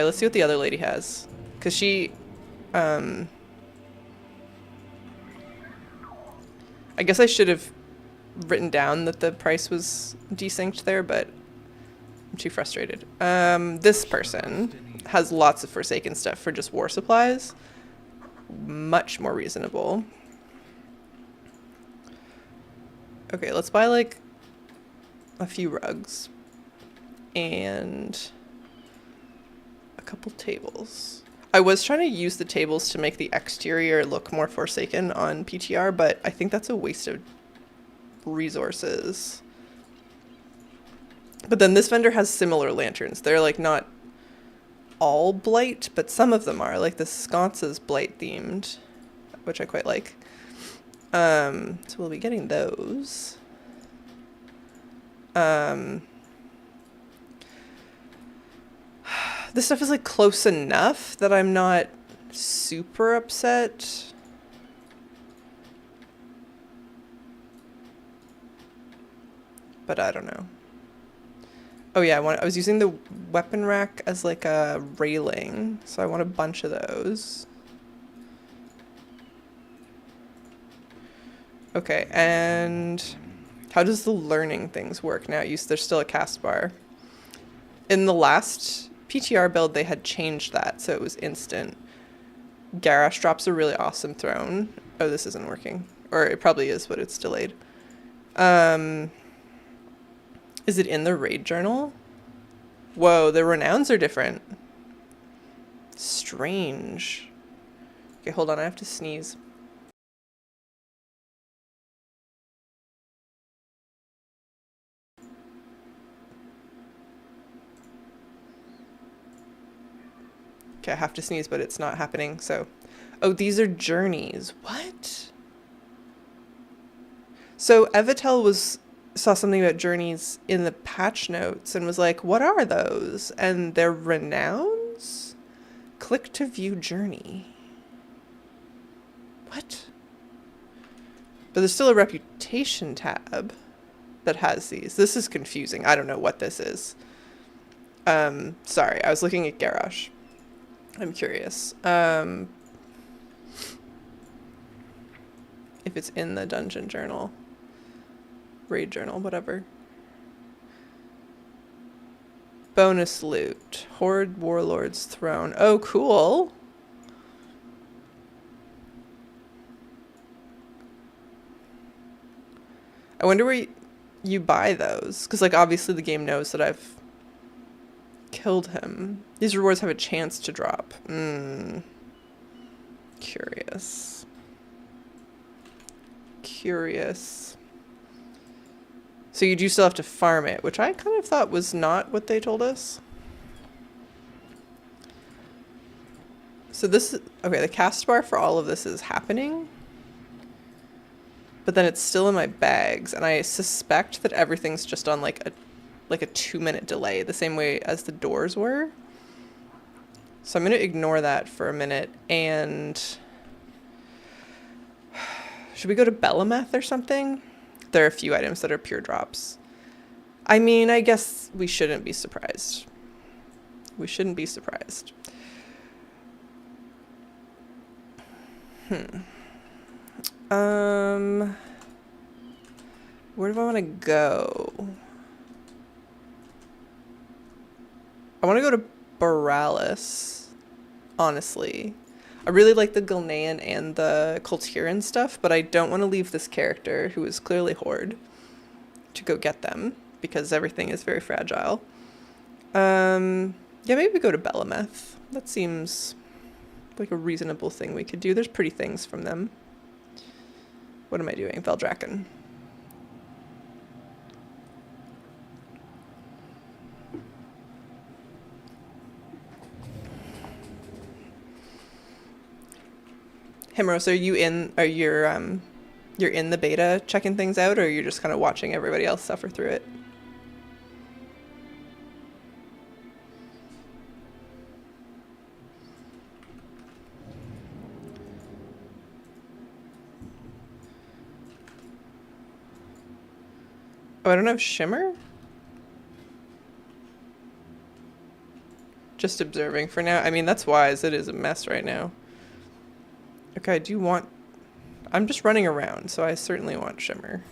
let's see what the other lady has. Because she... I guess I should have written down that the price was desynced there, but I'm too frustrated. This person has lots of Forsaken stuff for just war supplies. Much more reasonable. Okay, let's buy like a few rugs and a couple tables. I was trying to use the tables to make the exterior look more Forsaken on PTR, but I think that's a waste of resources. But then this vendor has similar lanterns. They're like not all Blight, but some of them are. Like the sconce is Blight themed, which I quite like. So we'll be getting those. This stuff is like close enough that I'm not super upset. But I don't know. Oh yeah, I was using the weapon rack as like a railing, so I want a bunch of those. Okay, and how does the learning things work now? There's still a cast bar. In the last PTR build, they had changed that, so it was instant. Garrosh drops a really awesome throne. Oh, this isn't working. Or it probably is, but it's delayed. Is it in the raid journal? Whoa, the renowns are different. Strange. Okay, hold on, I have to sneeze. Okay, I have to sneeze, but it's not happening, so... Oh, these are journeys. What? So Evitel saw something about journeys in the patch notes and was like, what are those? And they're renowns? Click to view journey. What? But there's still a reputation tab that has these. This is confusing. I don't know what this is. Sorry, I was looking at Garrosh. I'm curious. If it's in the dungeon journal. Raid journal, whatever. Bonus loot. Horde Warlord's Throne. Oh, cool. I wonder where you buy those. Because, like, obviously the game knows that I've killed him. These rewards have a chance to drop. Curious. Curious. So you do still have to farm it, which I kind of thought was not what they told us. So this, okay, the cast bar for all of this is happening, but then it's still in my bags, and I suspect that everything's just on like a 2-minute delay, the same way as the doors were. So I'm going to ignore that for a minute, and should we go to Belemeth or something? There are a few items that are pure drops. I mean, I guess we shouldn't be surprised. We shouldn't be surprised. Where do I want to go? I want to go to Boralis, honestly. I really like the Gilnean and the Kultiran stuff, but I don't want to leave this character, who is clearly Horde, to go get them, because everything is very fragile. Yeah, maybe we go to Belemeth. That seems like a reasonable thing we could do. There's pretty things from them. What am I doing? Veldraken. Himros, you're in the beta checking things out, or you're just kind of watching everybody else suffer through it? Oh, I don't have Shimmer? Just observing for now. I mean, that's wise. It is a mess right now. Okay, I do want... I'm just running around, so I certainly want Shimmer.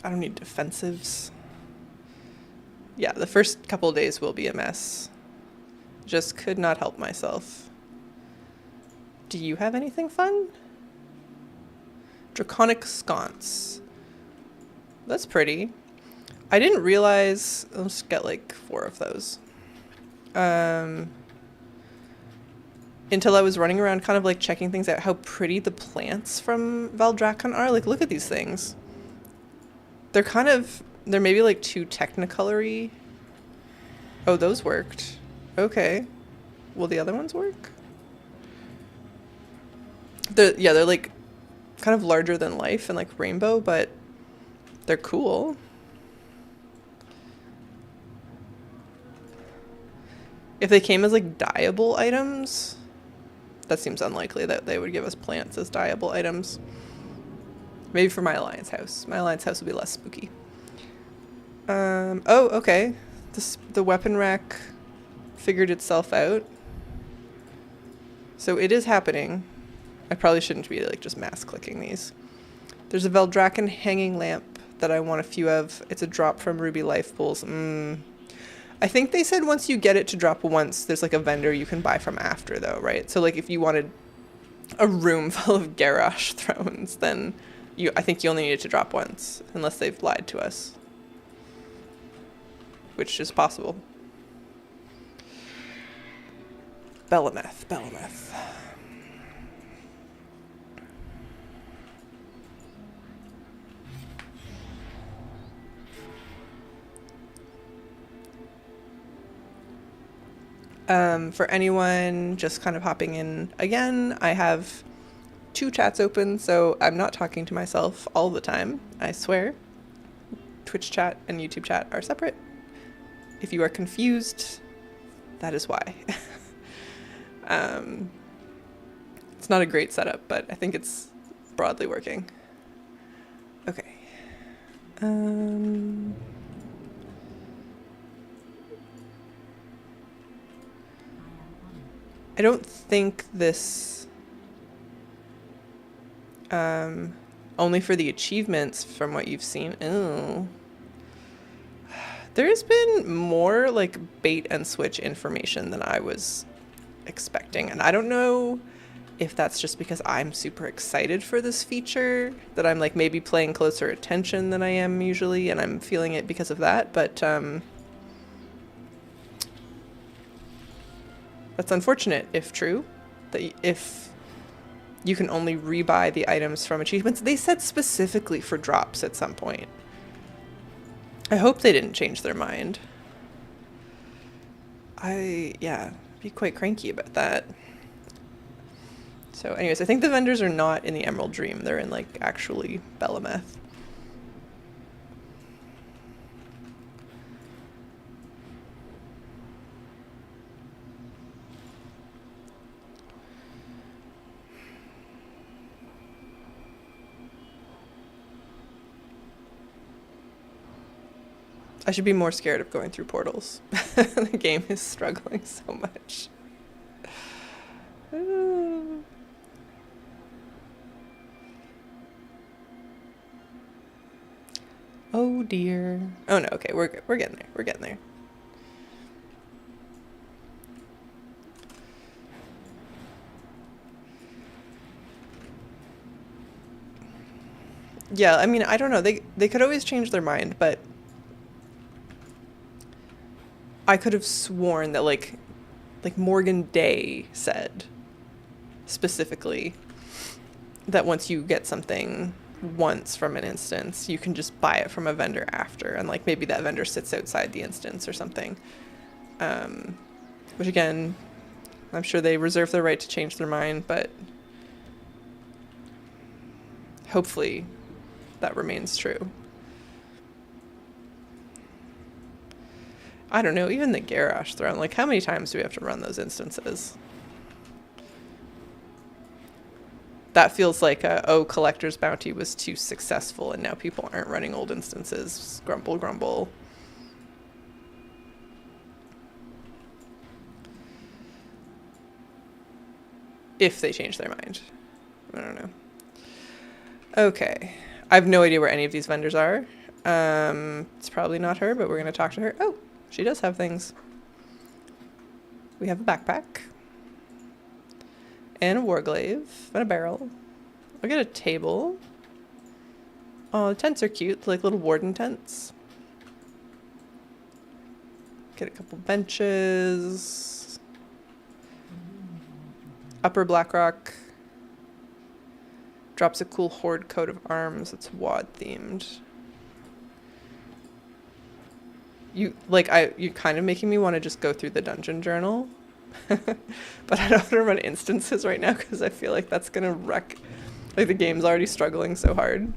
I don't need defensives. Yeah, the first couple of days will be a mess. Just could not help myself. Do you have anything fun? Draconic Sconce. That's pretty. I didn't realize... Let's get like 4 of those. Until I was running around kind of like checking things out, how pretty the plants from Valdrakan are. Like, look at these things. They're maybe like too technicolor-y. Oh, those worked. Okay. Will the other ones work? They're like kind of larger than life and like rainbow, but they're cool. If they came as like dyeable items, that seems unlikely that they would give us plants as dyeable items. Maybe for my Alliance house. My Alliance house would be less spooky. Oh, okay. The weapon rack figured itself out. So it is happening. I probably shouldn't be like just mass clicking these. There's a Veldraken hanging lamp that I want a few of. It's a drop from Ruby Life Pools. I think they said once you get it to drop once, there's like a vendor you can buy from after though, right? So like if you wanted a room full of Garrosh thrones, then I think you only need it to drop once, unless they've lied to us. Which is possible. Belemeth. For anyone just kind of hopping in again, I have 2 chats open, so I'm not talking to myself all the time, I swear. Twitch chat and YouTube chat are separate. If you are confused, that is why. It's not a great setup, but I think it's broadly working. Okay. I don't think this, only for the achievements from what you've seen. Oh. There's been more like bait and switch information than I was expecting. And I don't know if that's just because I'm super excited for this feature, that I'm like maybe paying closer attention than I am usually, and I'm feeling it because of that. But that's unfortunate if true. That if you can only rebuy the items from achievements. They said specifically for drops at some point. I hope they didn't change their mind. Yeah, be quite cranky about that. So anyways, I think the vendors are not in the Emerald Dream. They're in, like, actually Belemeth. I should be more scared of going through portals. The game is struggling so much. Oh dear. Oh no, okay, we're good. We're getting there. We're getting there. Yeah, I mean, I don't know. They could always change their mind, but I could have sworn that like Morgan Day said specifically that once you get something once from an instance, you can just buy it from a vendor after, and like maybe that vendor sits outside the instance or something. Which again, I'm sure they reserve the right to change their mind, but hopefully that remains true. I don't know, even the Garrosh throne, like how many times do we have to run those instances? That feels like Collector's Bounty was too successful and now people aren't running old instances. Grumble, grumble. If they change their mind. I don't know. Okay. I have no idea where any of these vendors are. It's probably not her, but we're going to talk to her. Oh, she does have things. We have a backpack. And a warglaive. And a barrel. I'll get a table. Oh, the tents are cute. Like little warden tents. Get a couple benches. Upper Blackrock. Drops a cool horde coat of arms. It's WoD themed. You're kind of making me want to just go through the dungeon journal. But I don't want to run instances right now because I feel like that's going to wreck. Like the game's already struggling so hard.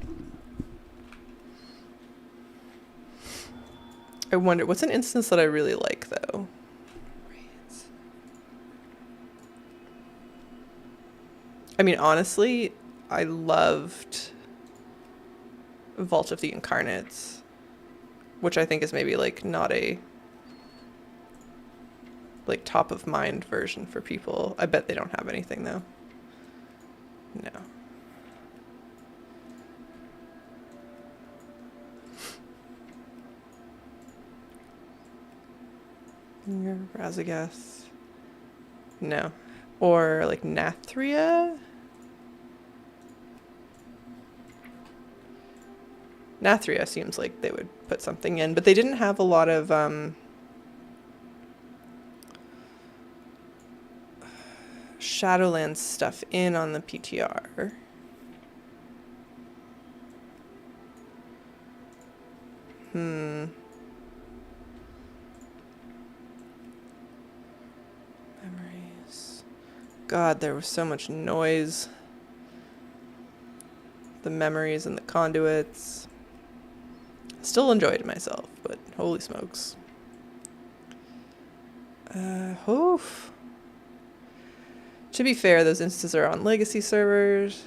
I wonder, what's an instance that I really like though? I mean, honestly, I loved Vault of the Incarnates, which I think is maybe like not a like top of mind version for people. I bet they don't have anything though. No. Razageth. No. Or like Nathria? Nathria seems like they would put something in, but they didn't have a lot of Shadowlands stuff in on the PTR. Memories. God, there was so much noise. The memories and the conduits. Still enjoyed myself, but holy smokes. Oof. To be fair, those instances are on legacy servers.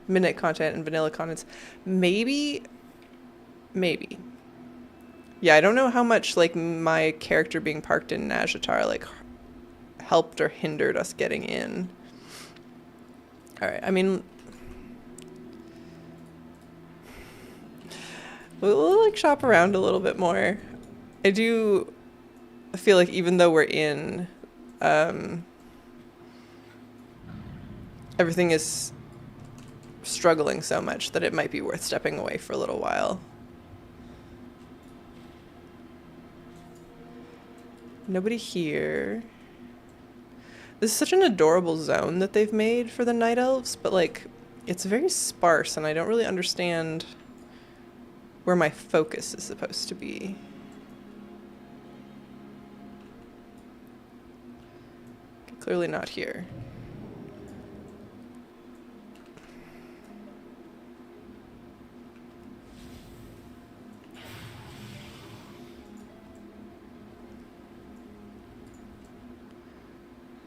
Midnight content and vanilla contents. Maybe. Yeah, I don't know how much like my character being parked in Nazjatar like helped or hindered us getting in. Alright, I mean, we'll like shop around a little bit more. I do feel like even though we're in everything is struggling so much that it might be worth stepping away for a little while. Nobody here. This is such an adorable zone that they've made for the night elves, but like it's very sparse and I don't really understand where my focus is supposed to be. Clearly not here.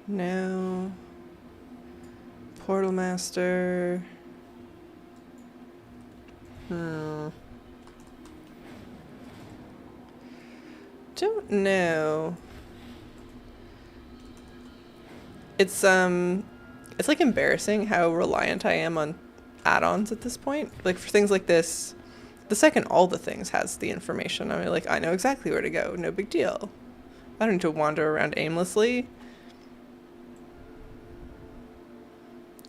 No. Portal Master. Don't know. It's like embarrassing how reliant I am on add-ons at this point. Like for things like this, the second all the things has the information, I mean, like I know exactly where to go. No big deal. I don't need to wander around aimlessly.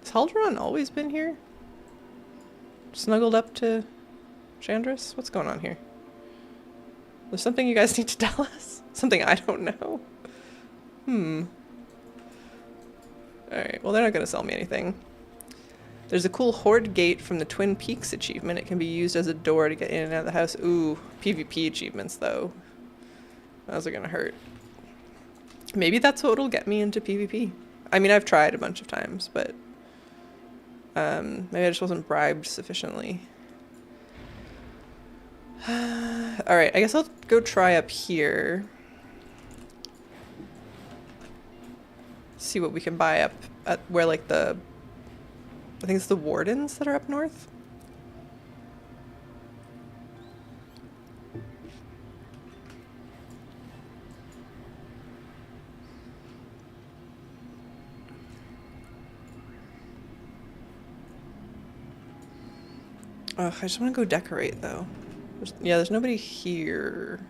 Has Halderon always been here? Snuggled up to Chandris? What's going on here? There's something you guys need to tell us? Something I don't know? Alright, well they're not going to sell me anything. There's a cool Horde Gate from the Twin Peaks achievement. It can be used as a door to get in and out of the house. Ooh, PvP achievements though. Those are going to hurt. Maybe that's what'll get me into PvP. I mean, I've tried a bunch of times, but maybe I just wasn't bribed sufficiently. Alright, I guess I'll go try up here. See what we can buy up at where like I think it's the Wardens that are up north. Ugh, I just want to go decorate though. There's nobody here.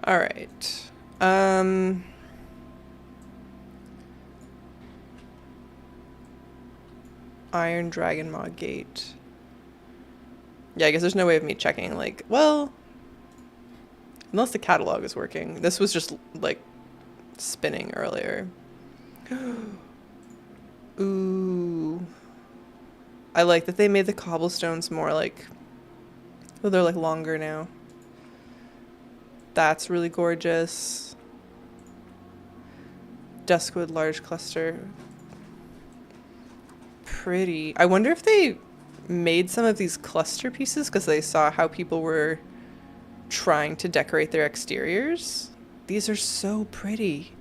All right. Iron Dragon Maw Gate. Yeah, I guess there's no way of me checking, like, well, unless the catalog is working. This was just, like, spinning earlier. Ooh. I like that they made the cobblestones more, like, oh, they're, like, longer now. That's really gorgeous. Duskwood large cluster. Pretty. I wonder if they made some of these cluster pieces because they saw how people were trying to decorate their exteriors. These are so pretty.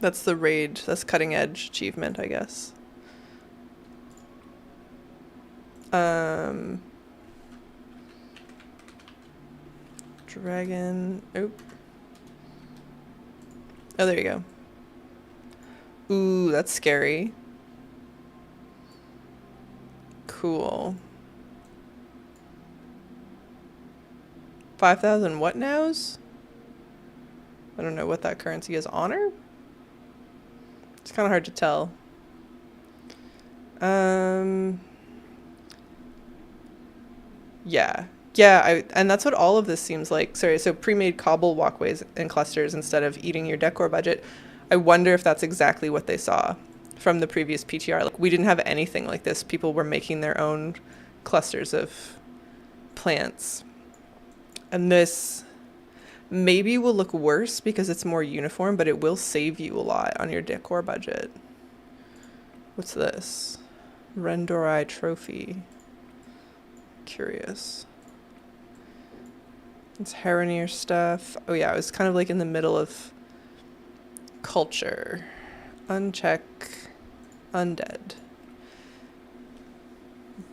That's the raid. That's cutting edge achievement, I guess. Dragon. Oop. Oh, there you go. Ooh, that's scary. Cool. 5,000 what nows? I don't know what that currency is. Honor? It's kind of hard to tell. Yeah. Yeah, and that's what all of this seems like. Sorry, so pre-made cobble walkways and clusters instead of eating your decor budget. I wonder if that's exactly what they saw from the previous PTR. Like, we didn't have anything like this. People were making their own clusters of plants. And this maybe will look worse because it's more uniform, but it will save you a lot on your decor budget. What's this? Rendorai trophy. Curious. It's Heronir stuff. Oh yeah, I was kind of like in the middle of culture. Uncheck. Undead.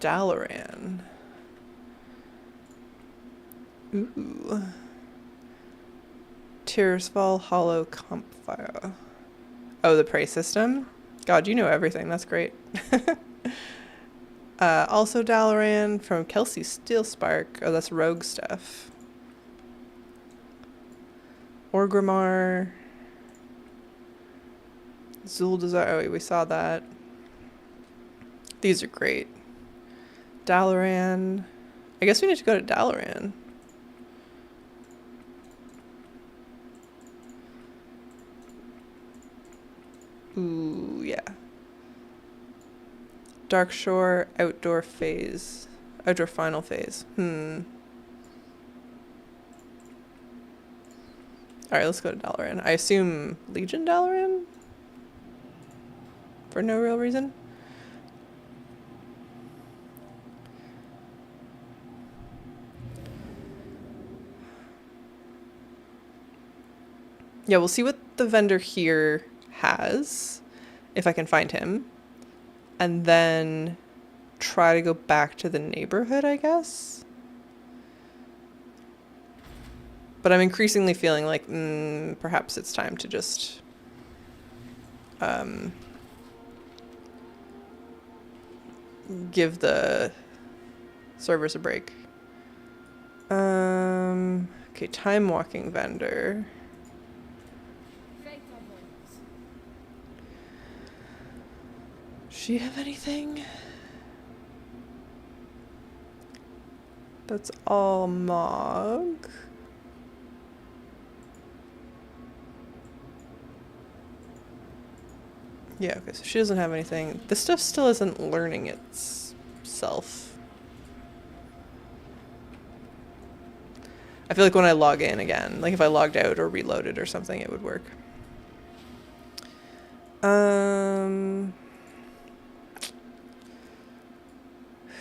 Dalaran. Ooh. Tirsfall Hollow Campfire. Oh, the prey system? God, you know everything. That's great. Also Dalaran from Kelsey Steelspark. Oh, that's rogue stuff. Orgrimmar. Zuldazar. Oh, wait, we saw that. These are great. Dalaran. I guess we need to go to Dalaran. Ooh, yeah. Darkshore outdoor phase. Outdoor final phase. Alright, let's go to Dalaran. I assume Legion Dalaran? For no real reason? Yeah, we'll see what the vendor here has, if I can find him. And then try to go back to the neighborhood, I guess? But I'm increasingly feeling like, perhaps it's time to just... give the servers a break. Okay, time walking vendor. She have anything? That's all Mog. Yeah, okay, so she doesn't have anything. This stuff still isn't learning itself. I feel like when I log in again, like if I logged out or reloaded or something, it would work.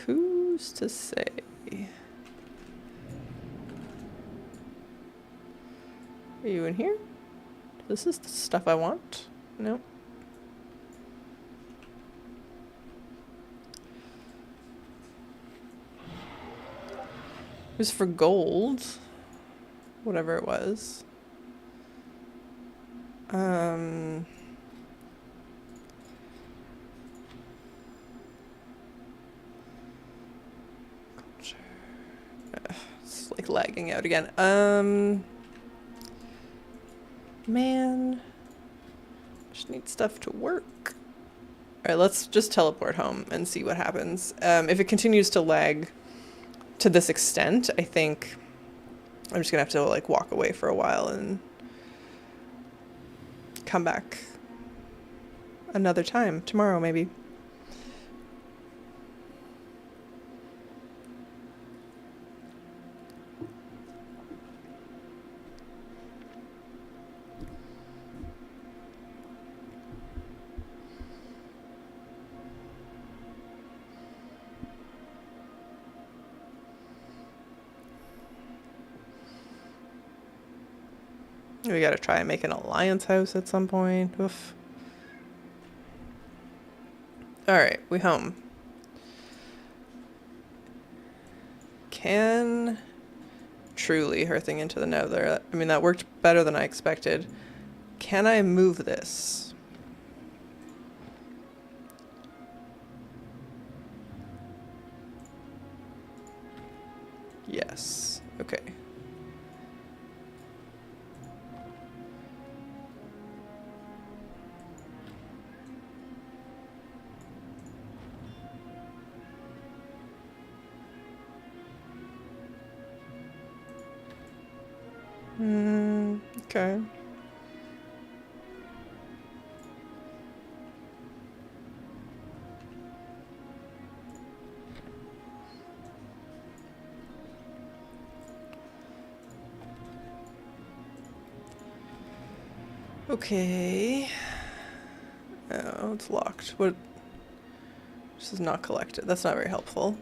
Who's to say? Are you in here? This is the stuff I want? No. It was for gold. Whatever it was. It's like lagging out again. Man. Just need stuff to work. Alright, let's just teleport home and see what happens. If it continues to lag to this extent, I think I'm just gonna have to like walk away for a while and come back another time. Tomorrow, maybe. We gotta try and make an alliance house at some point. Oof. Alright, we home. Can truly hearthing into the nether. I mean, that worked better than I expected. Can I move this? Yes. Okay. Okay. Okay. Oh, it's locked. What? This is not collected. That's not very helpful.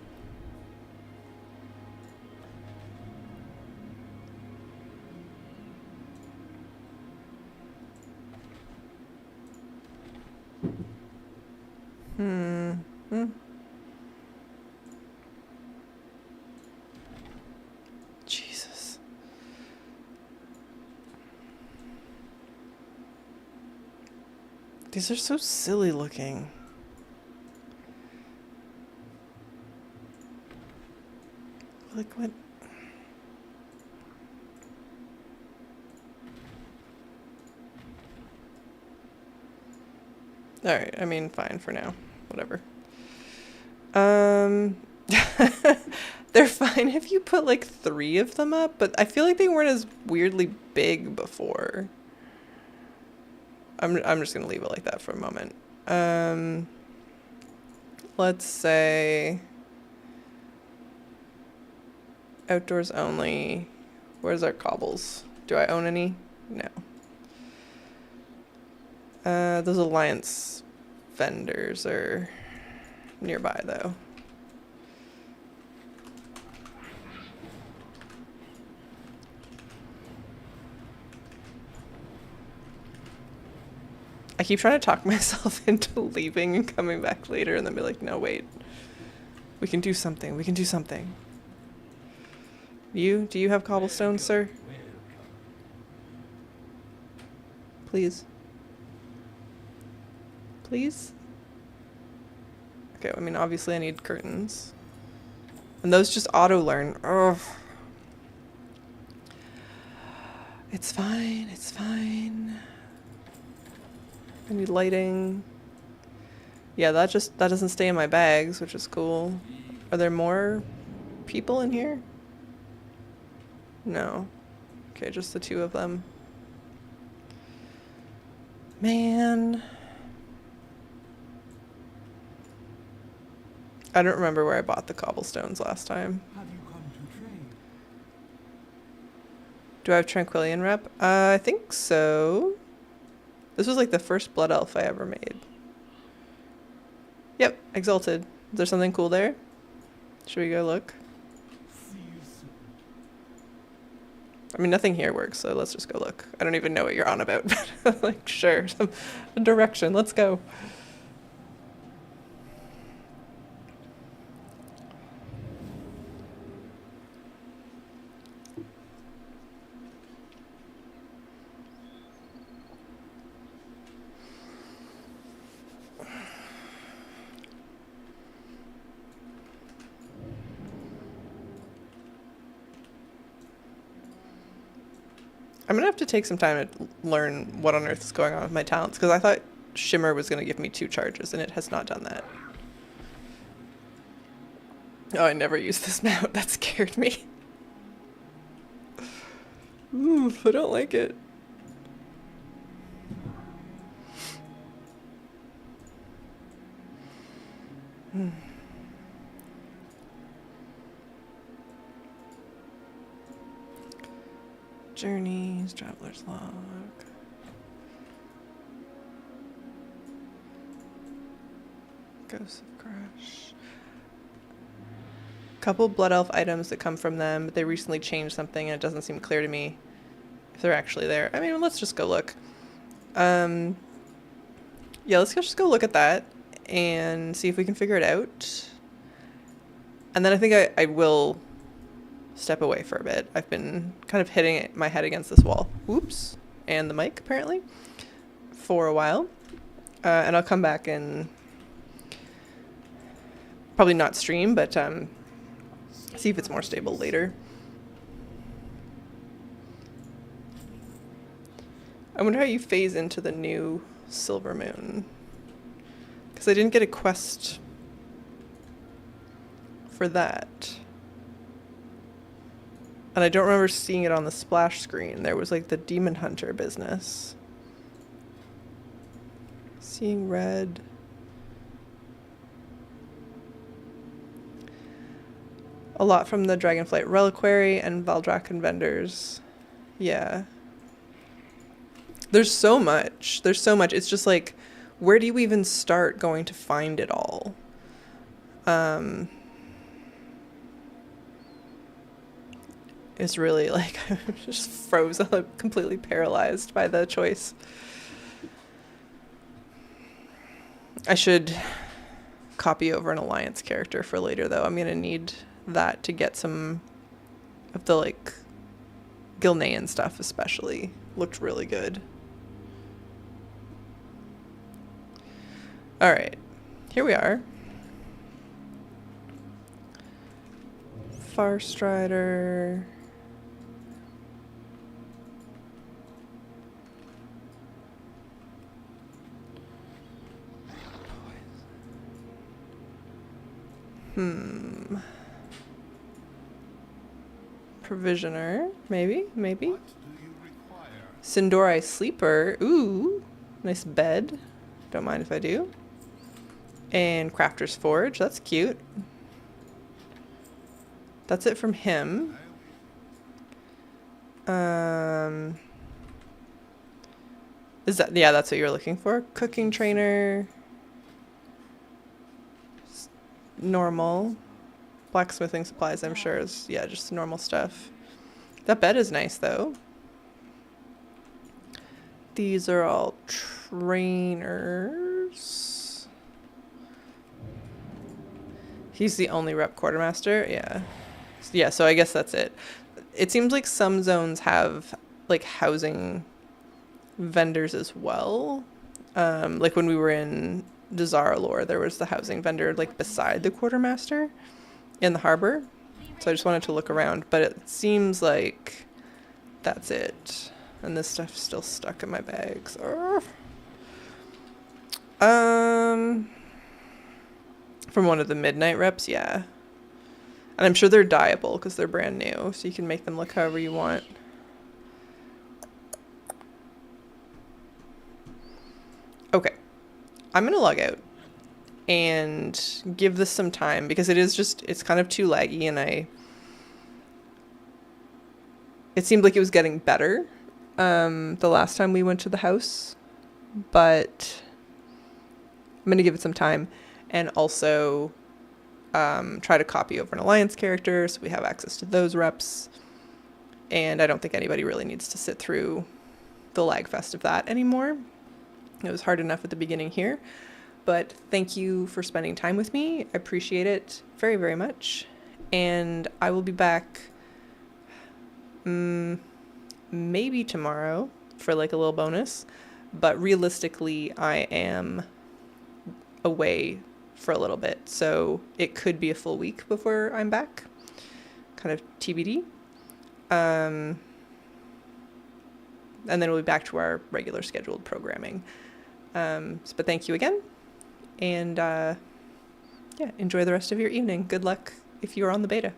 Jesus. These are so silly looking. Like what? Alright, I mean, fine for now. Whatever. They're fine if you put like 3 of them up, but I feel like they weren't as weirdly big before. I'm just gonna leave it like that for a moment. Let's say outdoors only. Where's our cobbles? Do I own any? No. Those alliance vendors are nearby though. I keep trying to talk myself into leaving and coming back later and then be like, no, wait. We can do something. We can do something. Do you have cobblestone, sir? Please. Please? Okay, I mean, obviously I need curtains. And those just auto-learn. Ugh. It's fine, it's fine. I need lighting. Yeah, that doesn't stay in my bags, which is cool. Are there more people in here? No. Okay, just the 2 of them. Man. I don't remember where I bought the cobblestones last time.
Have you come to trade?
Do I have Tranquillian rep? I think so. This was like the first blood elf I ever made. Yep, exalted. Is there something cool there? Should we go look?
See you soon.
I mean, nothing here works, so let's just go look. I don't even know what you're on about, but like, sure, some direction. Let's go. I'm gonna have to take some time to learn what on earth is going on with my talents, because I thought Shimmer was gonna give me 2 charges, and it has not done that. Oh, I never used this mount. That scared me. Ooh, I don't like it. Journeys, Traveler's Log. Ghost of Crush. Couple Blood Elf items that come from them, but they recently changed something and it doesn't seem clear to me if they're actually there. I mean, let's just go look. Yeah, let's just go look at that and see if we can figure it out. And then I think I will step away for a bit. I've been kind of hitting my head against this wall. Oops. And the mic, apparently. For a while. And I'll come back and probably not stream, but see if it's more stable later. I wonder how you phase into the new Silver Moon. Because I didn't get a quest for that. And I don't remember seeing it on the splash screen. There was like the Demon Hunter business. Seeing red. A lot from the Dragonflight Reliquary and Valdrakken vendors. Yeah. There's so much. There's so much. It's just like, where do you even start going to find it all? It's really like, I just froze, I'm completely paralyzed by the choice. I should copy over an alliance character for later though. I'm gonna need that to get some of the like Gilnean stuff especially. Looked really good. Alright, here we are. Farstrider. Provisioner, maybe.
What do you require?
Sindori Sleeper. Ooh, nice bed. Don't mind if I do. And Crafter's Forge. That's cute. That's it from him. Is that, yeah, that's what you're looking for? Cooking trainer. Normal. Blacksmithing supplies, I'm sure, is, yeah, just normal stuff. That bed is nice, though. These are all trainers. He's the only rep quartermaster, yeah. Yeah, so I guess that's it. It seems like some zones have, like, housing vendors as well. Like when we were in Desara Lore, there was the housing vendor, like, beside the quartermaster in the harbor. So I just wanted to look around, but it seems like that's it. And this stuff's still stuck in my bags. Urgh. From one of the midnight reps, yeah. And I'm sure they're dyeable because they're brand new, so you can make them look however you want. Okay, I'm gonna log out and give this some time because it's kind of too laggy, and it seemed like it was getting better the last time we went to the house, but I'm gonna give it some time and also try to copy over an alliance character so we have access to those reps. And I don't think anybody really needs to sit through the lag fest of that anymore. It was hard enough at the beginning here, but thank you for spending time with me. I appreciate it very, very much. And I will be back maybe tomorrow for like a little bonus, but realistically I am away for a little bit, so it could be a full week before I'm back, kind of TBD. And then we'll be back to our regular scheduled programming. But thank you again, and yeah, enjoy the rest of your evening. Good luck if you're on the beta.